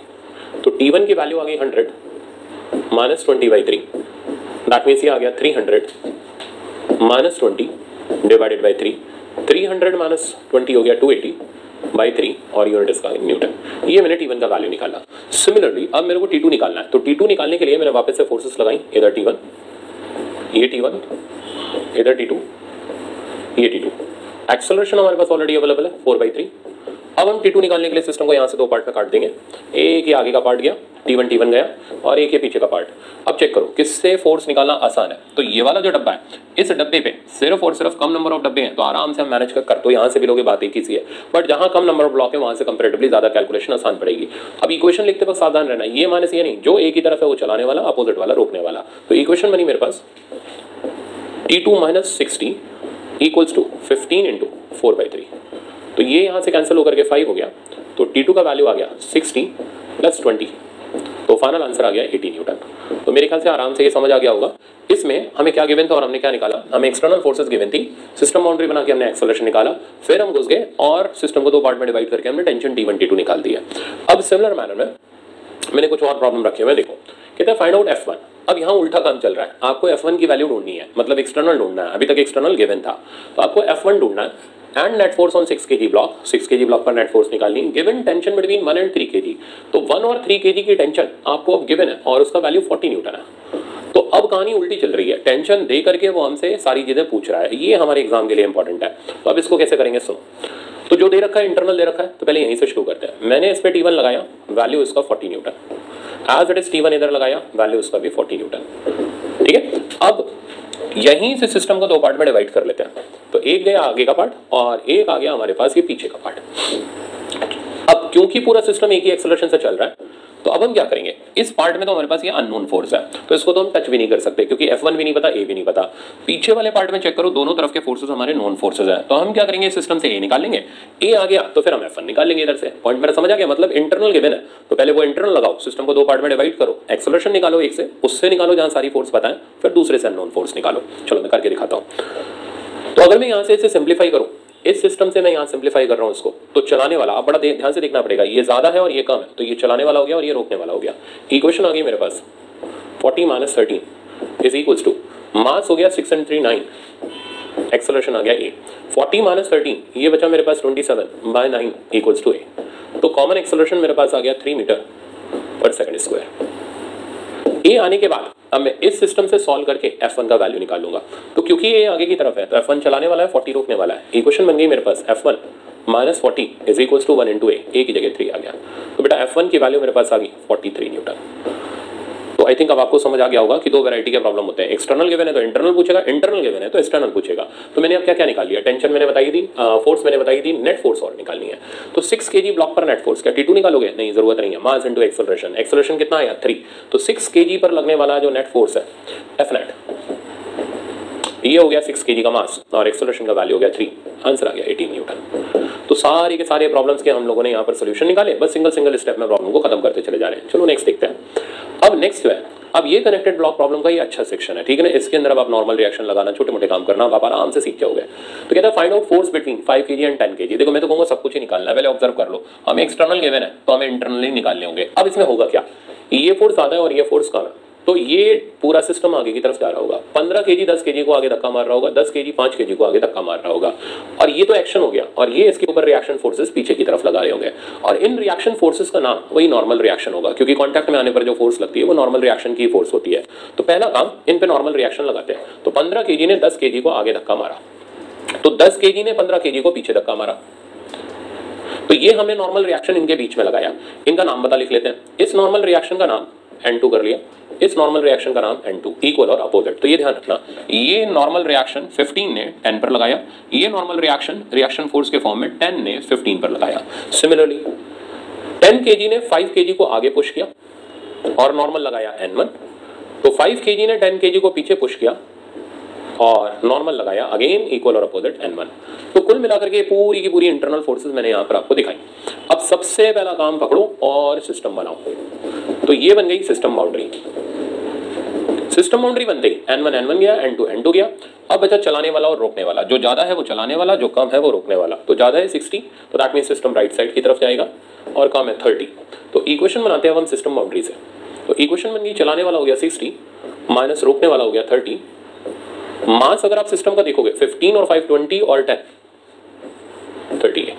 A: तो T1 की वैल्यू आ गई 100 माइनस 20/3, दैट मीन्स ये आ गया 300 माइनस 20 डिवाइडेड बाई 3, 300 माइनस 20 हो गया 280/3 और यूनिट इसका न्यूटन। ये मैंने T1 का वैल्यू निकाला। सिमिलरली अब मेरे को T2 निकालना है, तो T2 निकालने के लिए मैंने वापस से फोर्सेस लगाई, इधर T1, ये T1, इधर T2, ये T2। एक्सेलरेशन हमारे पास ऑलरेडी अवेलेबल है 4/3। अब हम T2 निकालने के लिए सिस्टम को यहाँ से दो पार्ट में काट देंगे, एक ये आगे का पार्ट गया, T1 गया, और एक ये पीछे का पार्ट। अब चेक करो किससे फोर्स निकालना आसान है, तो ये वाला जो डब्बा है, इस डब्बे पे सिर्फ और सिर्फ कम नंबर ऑफ डब्बे हैं तो आराम से हम मैनेज कर, तो यहाँ से भी लोगे, बात एक ही सी है, बट जहाँ कम नंबर ऑफ ब्लॉक है वहाँ से कंपेरेटिवली ज्यादा कैलकुलेशन आसान पड़ेगी। अब इक्वेशन लिखते वक्त सावधान रहना, ये माइनस ये नहीं, जो एक ही तरफ है वो चलाने वाला, अपोजिट वाला रोकने वाला। तो इक्वेशन बनी मेरे पास T2 minus 60 equals to 15 into 4/3, तो ये यहाँ से कैंसिल होकर के 5 हो गया, तो T2 का वैल्यू आ गया 60 प्लस 20, तो फाइनल आंसर आ गया 80 न्यूटन। तो मेरे ख्याल से आराम से ये समझ आ गया होगा। इसमें हमें क्या गिवन था और हमने क्या निकाला, हमें एक्सटर्नल फोर्सेस गिवन थी, सिस्टम बाउंड्री बना के हमने एक्सेलरेशन निकाला, फिर हम घुस गए और सिस्टम को दो पार्ट में डिवाइड करके हमने टेंशन T1 T2 निकाल दिया। अब सिमिलर मैनर में मैंने कुछ और प्रॉब्लम रखे हुए, देखो कहते हैं फाइंड आउट F1। अब यहाँ उल्टा काम चल रहा है, आपको F1 की वैल्यू ढूंढनी है, मतलब एक्सटर्नल ढूंढना है, अभी तक एक्सटर्नल गिवन था, तो आपको F1 ढूंढना है, and net force on 6 kg block, 6 kg block पर नेट फोर्स निकालनी, given tension between 1 and 3 kg, तो 1 और 3 kg की टेंशन आपको अब गिवन है और उसका वैल्यू 40 न्यूटन है। तो अब कहानी उल्टी चल रही है, टेंशन दे करके वो हमसे सारी चीजें पूछ रहा है, ये हमारे एग्जाम के लिए इंपॉर्टेंट है। तो अब इसको कैसे करेंगे, सुनो, तो जो दे रखा है इंटरनल दे रखा है, तो पहले यहीं से शुरू करते हैं। मैंने इस पे T1 लगाया, वैल्यू इसका 40 Newton, as it is T1 इधर लगाया, वैल्यू इसका भी 40 न्यूटन, ठीक है। अब यहीं से सिस्टम को दो पार्ट में डिवाइड कर लेते हैं, तो एक गया आगे का पार्ट और एक आ गया हमारे पास ये पीछे का पार्ट। अब क्योंकि पूरा सिस्टम एक ही एक्सेलरेशन से चल रहा है, तो अब हम क्या करेंगे, इस पार्ट में तो हमारे पास ये अननोन फोर्स है, तो इसको तो हम टच भी नहीं कर सकते क्योंकि F1 भी नहीं पता, A भी नहीं पता। पीछे वाले पार्ट में चेक करो, दोनों तरफ के फोर्सेस हमारे नोन फोर्सेस हैं, तो हम क्या करेंगे, सिस्टम से A निकाल लेंगे, A आ गया तो फिर हम F1 निकाल लेंगे इधर से। पॉइंट मेरा समझ आ गया, मतलब इंटरनल गिवन है तो पहले वो इंटरनल लगाओ, सिस्टम को दो पार्ट में डिवाइड करो, एक्सेलरेशन निकालो एक से, उससे निकालो जहां सारी फोर्स पता है, फिर दूसरे से अननोन फोर्स निकालो। चलो मैं करके दिखाता हूं। तो अगर मैं यहां से इसे सिंप्लीफाई करूं, इस सिस्टम से मैं यहाँ सिंप्लीफाई कर रहा हूँ इसको, तो चलाने वाला अब बड़ा ध्यान से देखना पड़ेगा, ये ज्यादा है और ये कम है, तो ये चलाने वाला हो गया और ये रोकने वाला हो गया। इक्वेशन आ गई मेरे पास 40 minus 13 is equals to, mass हो गया 6 and 3 9, एक्सेलरेशन आ गया A, 40 माइनस 13 ये बचा मेरे पास 27/9 इक्वल्स टू A, तो कॉमन एक्सेलरेशन मेरे पास आ गया 3 मीटर पर सेकंड स्क्वायर। A आने के बाद अब मैं इस सिस्टम से सॉल्व करके F1 का वैल्यू निकालूंगा, तो क्योंकि ये आगे की तरफ है तो F1 चलाने वाला है, 40 रोकने वाला है। इक्वेशन बन गई मेरे पास F1 minus 40 is equals to 1 into A की जगह 3 आ गया, तो बेटा F1 की वैल्यू मेरे पास आ गई 43 न्यूटन। तो आई थिंक अब आपको समझ आ गया होगा कि दो वैरायटी के प्रॉब्लम होते हैं, एक्सटर्नल गिवन है तो इंटरनल पूछेगा, इंटरनल गिवन है तो एक्सटर्नल पूछेगा। तो मैंने अब क्या क्या निकाल लिया, टेंशन मैंने बताई थी, फोर्स मैंने बताई थी, नेट फोर्स और निकालनी है। तो 6 kg ब्लॉक पर नेट फोर्स, क्या T2 निकालोगे, नहीं जरूरत नहीं है, मास इनटू एक्सेलरेशन, एक्सेलरेशन कितना आया 3, तो 6 kg पर लगने वाला जो नेट फोर्स है F नेट, ये हो गया 6 kg का मास और एक्सेलरेशन का वैल्यू हो गया 3, आंसर आ गया 18 न्यूटन। तो सारे के सारे प्रॉब्लम्स के हम लोगों ने यहाँ पर सोल्यूशन निकाले, बस सिंगल सिंगल स्टेप में प्रॉब्लम को खत्म करते चले जा रहे हैं। चलो नेक्स्ट देखते हैं। अब नेक्स्ट है, अब ये कनेक्टेड ब्लॉक प्रॉब्लम का ये अच्छा सेक्शन है, ठीक है ना, इसके अंदर अब आप नॉर्मल रिएक्शन लगाना, छोटे मोटे काम करना आप आराम से सीख जाओगे। तो कहता है find out force between 5 kg and 10 kg। देखो मैं तो कहूँगा सब कुछ ही निकालना है, पहले ऑब्जर्व कर लो, हमें एक्सटर्नल गिवन है तो हमें इंटरनली निकालने होंगे। अब इसमें होगा क्या, ये फोर्स ज्यादा है और ये फोर्स कम है, तो ये पूरा सिस्टम आगे की तरफ जा रहा होगा, 15 kg 10 kg को आगे धक्का मार रहा होगा, 10 kg 5 kg को आगे धक्का मार रहा होगा, और ये तो एक्शन हो गया, और ये इसके ऊपर रिएक्शन फोर्सेस पीछे की तरफ लगा रहे होंगे, और इन रिएक्शन फोर्सेस का नाम वही नॉर्मल रिएक्शन होगा, क्योंकि कॉन्टैक्ट में आने पर जो फोर्स लगती है वो नॉर्मल रिएक्शन की फोर्स होती है। तो पहला काम इन पे नॉर्मल रिएक्शन लगाते हैं। तो 15 kg ने 10 kg को आगे धक्का मारा, तो 10 kg ने 15 kg को पीछे धक्का मारा, तो ये हमने नॉर्मल रिएक्शन इनके बीच में लगाया। इनका नाम बता लिख लेते हैं। इस नॉर्मल रिएक्शन का नाम N2 कर लिया, इस नॉर्मल रिएक्शन का नाम N2, इक्वल और अपोजिट। तो ये ध्यान रखना, ये नॉर्मल रिएक्शन 15 ने 10 पर लगाया, ये नॉर्मल रिएक्शन फोर्स के फॉर्म में 10 ने 15 पर लगाया। सिमिलरली 10 kg ने 5 kg को आगे पुश किया और नॉर्मल लगाया N1, तो 5 kg ने 10 kg को पीछे पुश किया और नॉर्मल लगाया अगेन इक्वल और अपोजिट N1। तो कुल मिलाकर के पूरी की पूरी इंटरनल फोर्सेस मैंने यहाँ पर आपको दिखाई। अब सबसे पहला काम पकड़ो और सिस्टम बनाओ। तो ये बन गई सिस्टम बाउंड्री। सिस्टम बाउंड्री बनते ही N1 N1 गया, N2 N2 गया। अब बचा चलाने वाला और रोकने वाला। जो ज्यादा है वो चलाने वाला, जो कम है वो रोकने वाला। तो ज्यादा है 60, तो that mean system right side की तरफ जाएगा, और कम है 30। तो इक्वेशन बनाते हैं हम सिस्टम बाउंड्री से। तो इक्वेशन बन गई, चलाने वाला हो गया 60 माइनस रोकने वाला हो गया 30। मास अगर आप सिस्टम का देखोगे 15 और 5 20 और 10 30 है।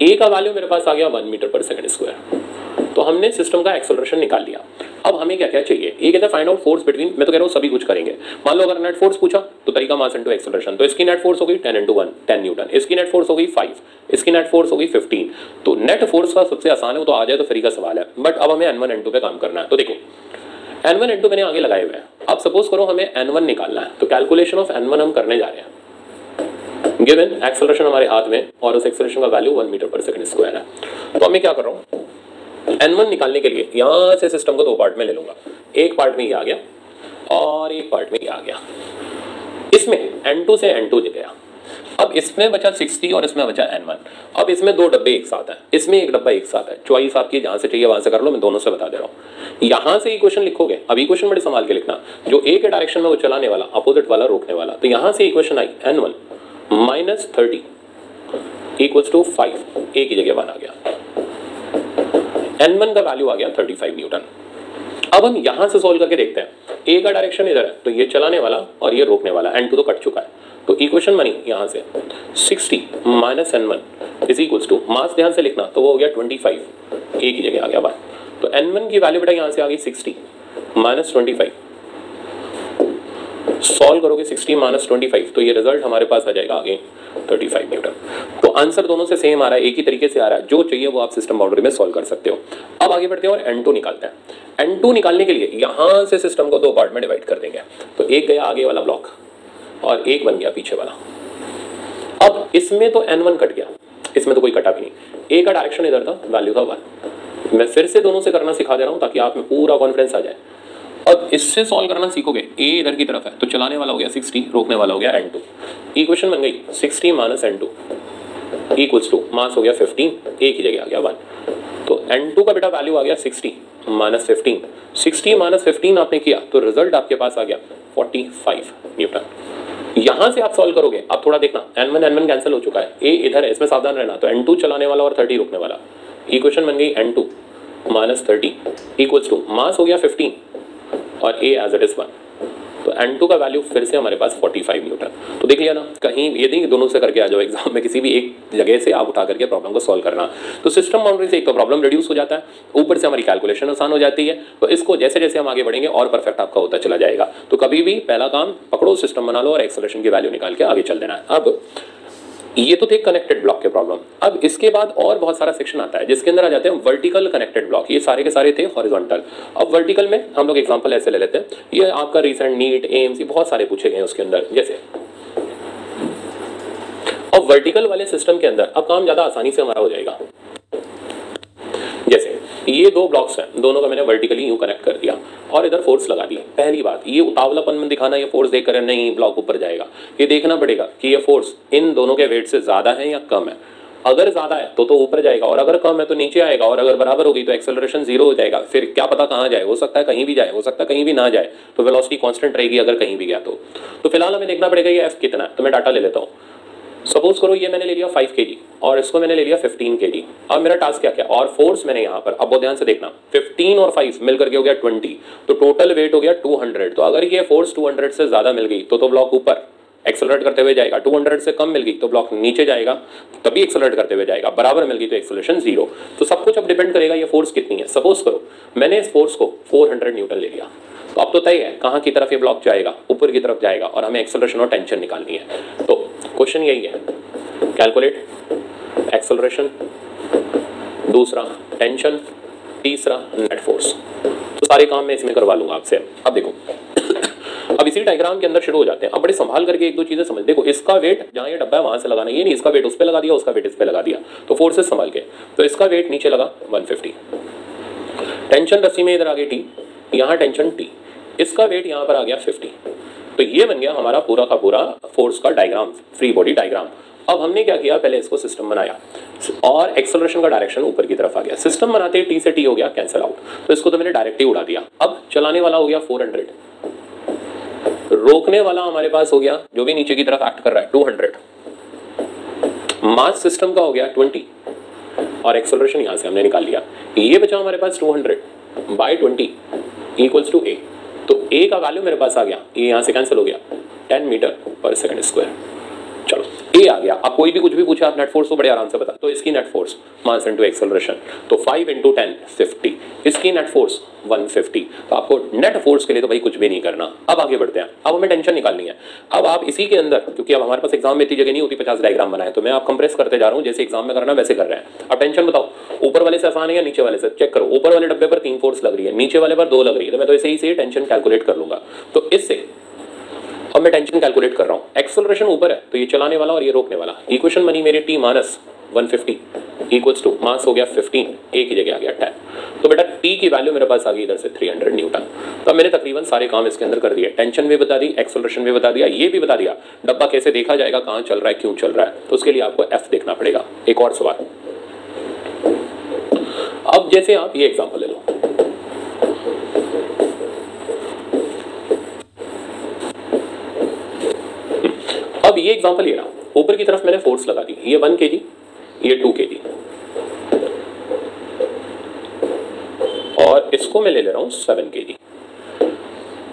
A: ए का वैल्यू मेरे पास आ गया 1 मीटर पर सेकंड स्क्वायर। तो हमने सिस्टम का एक्सेलरेशन निकाल लिया। अब हमें क्या क्या चाहिए, ये कहते हैं फाइंड आउट फोर्स बिटवीन, मैं तो कह रहा हूँ सभी कुछ करेंगे। मान लो अगर नेट फोर्स पूछा तो तरीका मास इनटू एक्सेलरेशन, तो इसकी नेट फोर्स हो गई 10 × 1 10 न्यूटन, इसकी नेट फोर्स हो गई 5, इसकी नेट फोर्स हो गई 15। तो नेट फोर्स का सबसे आसान है, वो तो आ जाए तो फ्री का सवाल है, बट अब हमें N1 N2 पे काम करना है। तो देखो N1 N2 मैंने आगे लगाए हुए हैं। अब सपोज करो हमें N1 निकालना है, तो कैलकुलेशन ऑफ N1 हम करने जा रहे हैं। गिवन एक्सेलरेशन हमारे हाथ में और उस एक्सेलरेशन का वैल्यू 1 मीटर पर सेकंड स्क्वायर है। तो अब मैं क्या कर रहा हूँ, N1 निकालने के लिए यहां से सिस्टम को दो पार्ट में ले लूंगा। एक पार्ट में ये आ गया और एक पार्ट में ये आ गया। इसमें N2 से N2 गया। अब इसमें बचा 60 और इसमें बचा N1। अब इसमें दो डब्बे एक साथ हैं, इसमें एक डब्बा एक साथ है। चॉइस आपकी जहां से चाहिए वहां से कर लो, मैं दोनों से बता दे रहा हूँ। यहां से इक्वेशन लिखोगे, अब इक्वेशन बड़े संभाल के लिखना, जो ए के डायरेक्शन में वो चलाने वाला, अपोजिट वाला रोकने वाला। तो यहां से इक्वेशन आई N1 minus 30 equals to 5, A की जगह 1 आ गया। N1 का वैल्यू आ गया 35 न्यूटन। अब हम यहां से सोल्व करके देखते हैं। ए का डायरेक्शन इधर है, तो ये चलाने वाला और ये रोकने वाला। N2 तो कट चुका है, तो इक्वेशन बनी यहां से 60 minus N1 is equals to, mass ध्यान से लिखना, तो वो हो गया 25, ए की जगह आ गया 1। तो N1 की वैल्यू बेटा यहां से आ गई 60 माइनस 25। सॉल्व करोगे 60 माइनस 25, तो ये रिजल्ट हमारे पास आ जाएगा आगे 35 न्यूटन। तो आंसर दोनों से सेम आ रहा है, एक ही तरीके से आ रहा है। जो चाहिए वो आप सिस्टम बाउंड्री में सॉल्व कर सकते हो। अब आगे बढ़ते हैं और N2 निकालते हैं। N2 निकालने के लिए यहां से सिस्टम को दो पार्ट में डिवाइड कर देंगे। तो एक गया आगे वाला ब्लॉक और एक बन गया पीछे वाला। अब इसमें तो N1 कट गया, इसमें तो कोई कटा भी नहीं। ए का डायरेक्शन इधर था, वैल्यू था 1। मैं फिर से दोनों से करना सिखा दे रहा हूं ताकि आप में पूरा कॉन्फिडेंस आ जाए। अब इससे सॉल्व करना सीखोगे, ए इधर की तरफ है, तो चलाने वाला हो गया 60, रोकने वाला हो गया N2। इक्वेशन बन गई 60 minus N2 equals to, mass हो गया 15, ए की जगह आ गया 1। तो N2 का बेटा वैल्यू आ गया 60 माइनस 15। 60 माइनस 15 आपने किया तो रिजल्ट आपके पास आ गया 45 न्यूटन। यहां से आप सॉल्व करोगे, अब थोड़ा देखना, N1 N1 कैंसिल हो चुका है, ए इधर है, इसमें सावधान रहना। तो N2 चलाने वाला और 30 रोकने वाला। इक्वेशन बन गई N2 minus 30 equals to, mass हो गया 15 और ए एज इट इज 1। तो N2 का वैल्यू फिर से हमारे पास 45 न्यूटन। तो देख लिया ना, कहीं ये नहीं दोनों से करके आ जाओ एग्जाम में, किसी भी एक जगह से आप उठा करके प्रॉब्लम को सॉल्व करना। तो सिस्टम बाउंड्री से एक तो प्रॉब्लम रिड्यूस हो जाता है, ऊपर से हमारी कैलकुलेशन आसान हो जाती है। तो इसको जैसे जैसे हम आगे बढ़ेंगे और परफेक्ट आपका होता चला जाएगा। तो कभी भी पहला काम पकड़ो, सिस्टम बना लो और एक्सेलरेशन की वैल्यू निकाल के आगे चल देना है। अब ये तो थे कनेक्टेड ब्लॉक के प्रॉब्लम। अब इसके बाद और बहुत सारा सेक्शन आता है जिसके अंदर आ जाते हैं वर्टिकल कनेक्टेड ब्लॉक। ये सारे के सारे थे हॉरिजॉन्टल। अब वर्टिकल में हम लोग एग्जांपल ऐसे ले लेते हैं, ये आपका रिसेंट नीट एएमसी बहुत सारे पूछे गए उसके अंदर। जैसे अब वर्टिकल वाले सिस्टम के अंदर अब काम ज्यादा आसानी से हमारा हो जाएगा। जैसे ये दो ब्लॉक्स हैं, दोनों का मैंने वर्टिकली यूं कनेक्ट कर दिया और इधर फोर्स लगा दिया। पहली बात, ये उतावलापन में दिखाना ये फोर्स देख कर नहीं ब्लॉक ऊपर जाएगा, ये देखना पड़ेगा कि ये फोर्स इन दोनों के वेट से ज्यादा है या कम है। अगर ज्यादा है तो ऊपर जाएगा और अगर कम है तो नीचे आएगा, और अगर बराबर होगी तो एक्सेलरेशन 0 हो जाएगा। फिर क्या पता कहां जाए, हो सकता है कहीं भी जाए, हो सकता है कहीं भी ना जाए, तो वेलोसिटी कांस्टेंट रहेगी अगर कहीं भी गया तो फिलहाल हमें देखना पड़ेगा ये एफ कितना है। तो मैं डाटा ले लेता हूँ, सपोज करो ये मैंने ले लिया 5 kg और इसको मैंने ले लिया 15 kg। अब मेरा टास्क क्या क्या और फोर्स मैंने यहाँ पर, अब बहुत ध्यान से देखना, 15 और 5 मिलकर के हो गया 20, तो टोटल वेट हो गया 200। तो अगर ये फोर्स 200 से ज्यादा मिल गई तो ब्लॉक ऊपर एक्सेलरेट करते हुए जाएगा, 200 से कम मिल गई तो ब्लॉक नीचे जाएगा, तभी एक्सेलरेट करते हुए जाएगा, बराबर मिल गई तो एक्सेलरेशन 0। तो सब कुछ अब डिपेंड करेगा ये फोर्स कितनी है। सपोज करो मैंने इस फोर्स को 400 न्यूटन ले लिया, तो अब तो तय है कहाँ की तरफ ये ब्लॉक जाएगा, ऊपर की तरफ जाएगा, और हमें एक्सेलरेशन और टेंशन निकालनी है। तो क्वेश्चन यही है, कैलकुलेट एक्सेलरेशन, दूसरा टेंशन, तीसरा नेट फोर्स। तो सारे काम मैं इसमें करवा लूंगा आपसे। अब देखो अब इसी डायग्राम के अंदर शुरू हो जाते हैं। अब बड़े संभाल करके एक दो चीजें समझ, देखो इसका वेट जहां ये डब्बा है वहां से लगाना, ये नहीं इसका वेट उस पे लगा दिया, उसका वेट इस पे लगा दिया, तो फोर्सेस संभाल के। तो इसका वेट नीचे लगा 150, टेंशन रस्सी में इधर आ गई T, यहाँ टेंशन T, इसका वेट यहाँ पर आ गया 50। तो ये बन गया हमारा पूरा का पूरा फोर्स का डायग्राम, फ्री बॉडी डायग्राम। अब हमने क्या किया, पहले इसको सिस्टम बनाया और एक्सेलरेशन का डायरेक्शन ऊपर की तरफ आ गया। सिस्टम बनाते ही T से T हो गया कैंसिल आउट, तो इसको तो मैंने डायरेक्ट ही उड़ा दिया। अब चलाने वाला हो गया 400, रोकने वाला हमारे पास हो गया जो भी नीचे की तरफ एक्ट कर रहा है 200, मास सिस्टम का हो गया 20 और एक्सेलरेशन यहां से हमने निकाल लिया। ये बचा हमारे पास 200 बाई 20 इक्वल्स टू A। तो A का वैल्यू मेरे पास आ गया, ये यहां से कैंसिल हो गया, 10 मीटर पर सेकंड स्क्वायर। चलो A आ गया। अब कोई भी कुछ भी पूछे आप नेट फोर्स तो बड़े आराम से बता। तो इसकी net force mass into acceleration, तो 5 × 10 50, इसकी नेट फोर्स 150। तो आपको नेट फोर्स के लिए तो भाई कुछ भी नहीं करना। अब आगे बढ़ते हैं, अब हमें टेंशन निकालनी है। अब आप इसी के अंदर, क्योंकि अब हमारे पास एग्जाम में इतनी जगह नहीं होती 50 डायग्राम बनाए, तो मैं आप कंप्रेस करते जा रहा हूँ, जैसे एग्जाम में करना वैसे कर रहे हैं। अब टेंशन बताओ ऊपर वाले से आसान है या नीचे वाले से, चेक करो। ऊपर वाले डब्बे पर 3 फोर्स लग रही है, नीचे वाले पर 2 लग रही है, तो मैं तो ऐसे ही से टेंशन कैलकुलेट कर लूंगा। तो इससे अब मैं टेंशन कैलकुलेट कर रहा हूं। एक्सेलरेशन ऊपर है तो ये चलाने वाला और ये रोकने वाला। इक्वेशन बनी मेरी T minus 150 equals to mass हो गया 15, एक ही जगह आ गया 10। तो बेटा T की वैल्यू मेरे पास आ गई इधर से 300 न्यूटन। तो मैंने तकरीबन सारे काम इसके अंदर कर दिए, टेंशन भी बता दी, एक्सेलरेशन भी बता दिया, ये भी बता दिया डब्बा कैसे देखा जाएगा, कहाँ चल रहा है, क्यों चल रहा है। तो उसके लिए आपको F देखना पड़ेगा। एक और सवाल, अब जैसे आप ये एग्जाम्पल ले लो, अब ये एग्जांपल ले रहा हूं, ऊपर की तरफ मैंने फोर्स लगा दी, ये 1 kg, ये 2 kg, और इसको मैं ले रहा हूं 7 kg।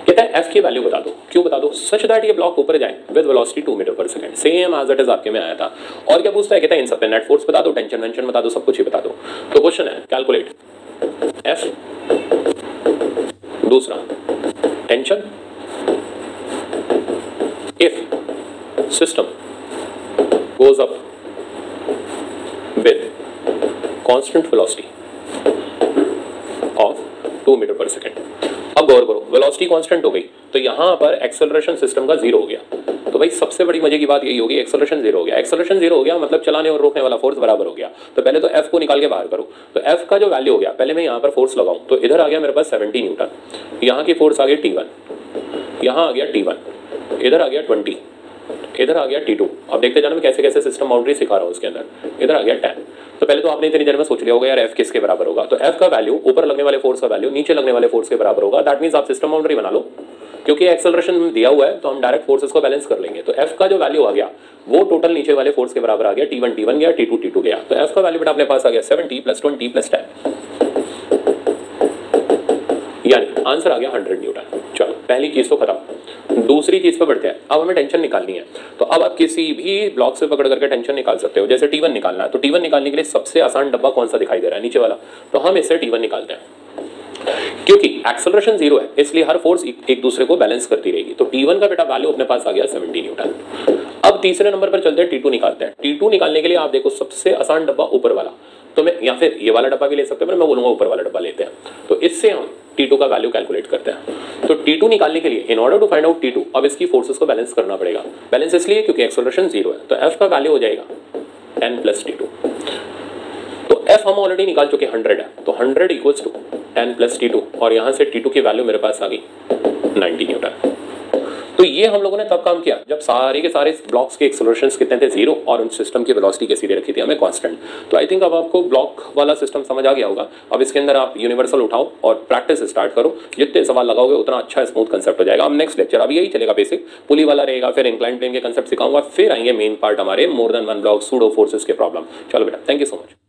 A: कहता है F की वैल्यू बता दो। क्यों बता दो? सच दैट ये ब्लॉक ऊपर जाए विद वेलोसिटी 2 मीटर पर second, same as it is आपके में आया था। और क्या पूछता है, कहता है इन सब पे नेट फोर्स बता दो, टेंशन वेंशन बता दो, सब कुछ ही बता दो। तो क्वेश्चन है कैलकुलेट F, दूसरा tension, if system goes up with constant velocity of 2 metre पर सेकेंड। अब गौर करो, वेलोसिटी कांस्टेंट हो गई तो यहां पर एक्सेलरेशन सिस्टम का 0 हो गया। तो भाई सबसे बड़ी मजे की बात यही होगी, एक्सेलरेशन 0 हो गया। एक्सेलरेशन 0 हो गया मतलब चलाने और रोकने वाला फोर्स बराबर हो गया। तो पहले तो F को निकाल के बाहर करो। तो F का जो वैल्यू हो गया, पहले मैं यहां पर फोर्स लगाऊं तो इधर आ गया मेरे पास 70 न्यूटन, यहां की फोर्स आ गई T1, यहां आ गया T1, इधर आ गया 20, इधर आ गया T2। अब देखते जाना मैं कैसे कैसे सिस्टम बाउंड्री सिखा रहा हूँ उसके अंदर। इधर आ गया 10। तो पहले तो आपने इतनी देर में सोच लिया होगा यार F किसके बराबर होगा। तो F का वैल्यू ऊपर लगने वाले फोर्स का वैल्यू नीचे लगने वाले फोर्स के बराबर होगा। दैट मींस आप सिस्टम बाउंड्री बना लो, क्योंकि एक्सेलरेशन दिया हुआ है तो हम डायरेक्ट फोर्सेस को बैलेंस कर लेंगे। तो F का जो वैल्यू आ गया वो टोटल नीचे वाले फोर्स के बराबर आ गया। T1 T1 गया, T2 T2 गया। तो F का वैल्यू बेटा अपने पास आ गया 70 + 20 + 10, यानी आंसर आ गया 100 न्यूटन। चलो पहली चीज तो खत्म। दूसरी चीज पे बढ़ते हैं। अब हमें टेंशन निकालनी है। तो अब आप किसी भी ब्लॉक से पकड़ करके टेंशन निकाल सकते हो। जैसे T1 निकालना है तो T1 निकालने के लिए सबसे आसान डब्बा कौन सा दिखाई दे रहा है? नीचे वाला। तो हम इससे T1 निकालते हैं, क्योंकि एक्सेलरेशन 0 है इसलिए हर फोर्स एक दूसरे को बैलेंस करती रहेगी। तो T1 का बेटा वैल्यू अपने पास आ गया 70 न्यूटन। अब तीसरे नंबर पर चलते हैं, T2 निकालते हैं। T2 निकालने के लिए आप देखो सबसे आसान डब्बा ऊपर वाला, तो मैं या फिर ये वाला डब्बा भी ले सकते हैं, मैं बोलूंगा ऊपर वाला डब्बा लेते हैं। तो इससे हम T2 का वैल्यू कैलकुलेट करते हैं। तो T2 निकालने के लिए in order to find out T2 अब इसकी फोर्सेस को बैलेंस करना पड़ेगा। बैलेंस इसलिए क्योंकि एक्सेलरेशन 0 है। तो F का वैल्यू हो जाएगा 10 + T2। तो F हम ऑलरेडी निकाल चुके 100 है, तो 100 = 10 + T2 और यहां से T2 की वैल्यू मेरे पास आ गई 90 न्यूटन। तो ये हम लोगों ने तब काम किया जब सारे के सारे ब्लॉक्स के एक्सेलरेशंस कितने थे, 0, और उन सिस्टम की वेलोसिटी कैसी दे रखी थी हमें, कांस्टेंट। तो आई थिंक अब आपको ब्लॉक वाला सिस्टम समझ आ गया होगा। अब इसके अंदर आप यूनिवर्सल उठाओ और प्रैक्टिस स्टार्ट करो, जितने सवाल लगाओगे उतना अच्छा स्मूथ कंसेप्ट हो जाएगा। अब नेक्स्ट लेक्चर अब यही चलेगा, बेसिक पुली वाला रहेगा, फिर इंक्लाइन प्लेन के कंसेप्ट सिखाऊंगा, फिर आएंगे मेन पार्ट हमारे more than one block pseudo forces के प्रॉब्लम। चलो बेटा, थैंक यू सो मच।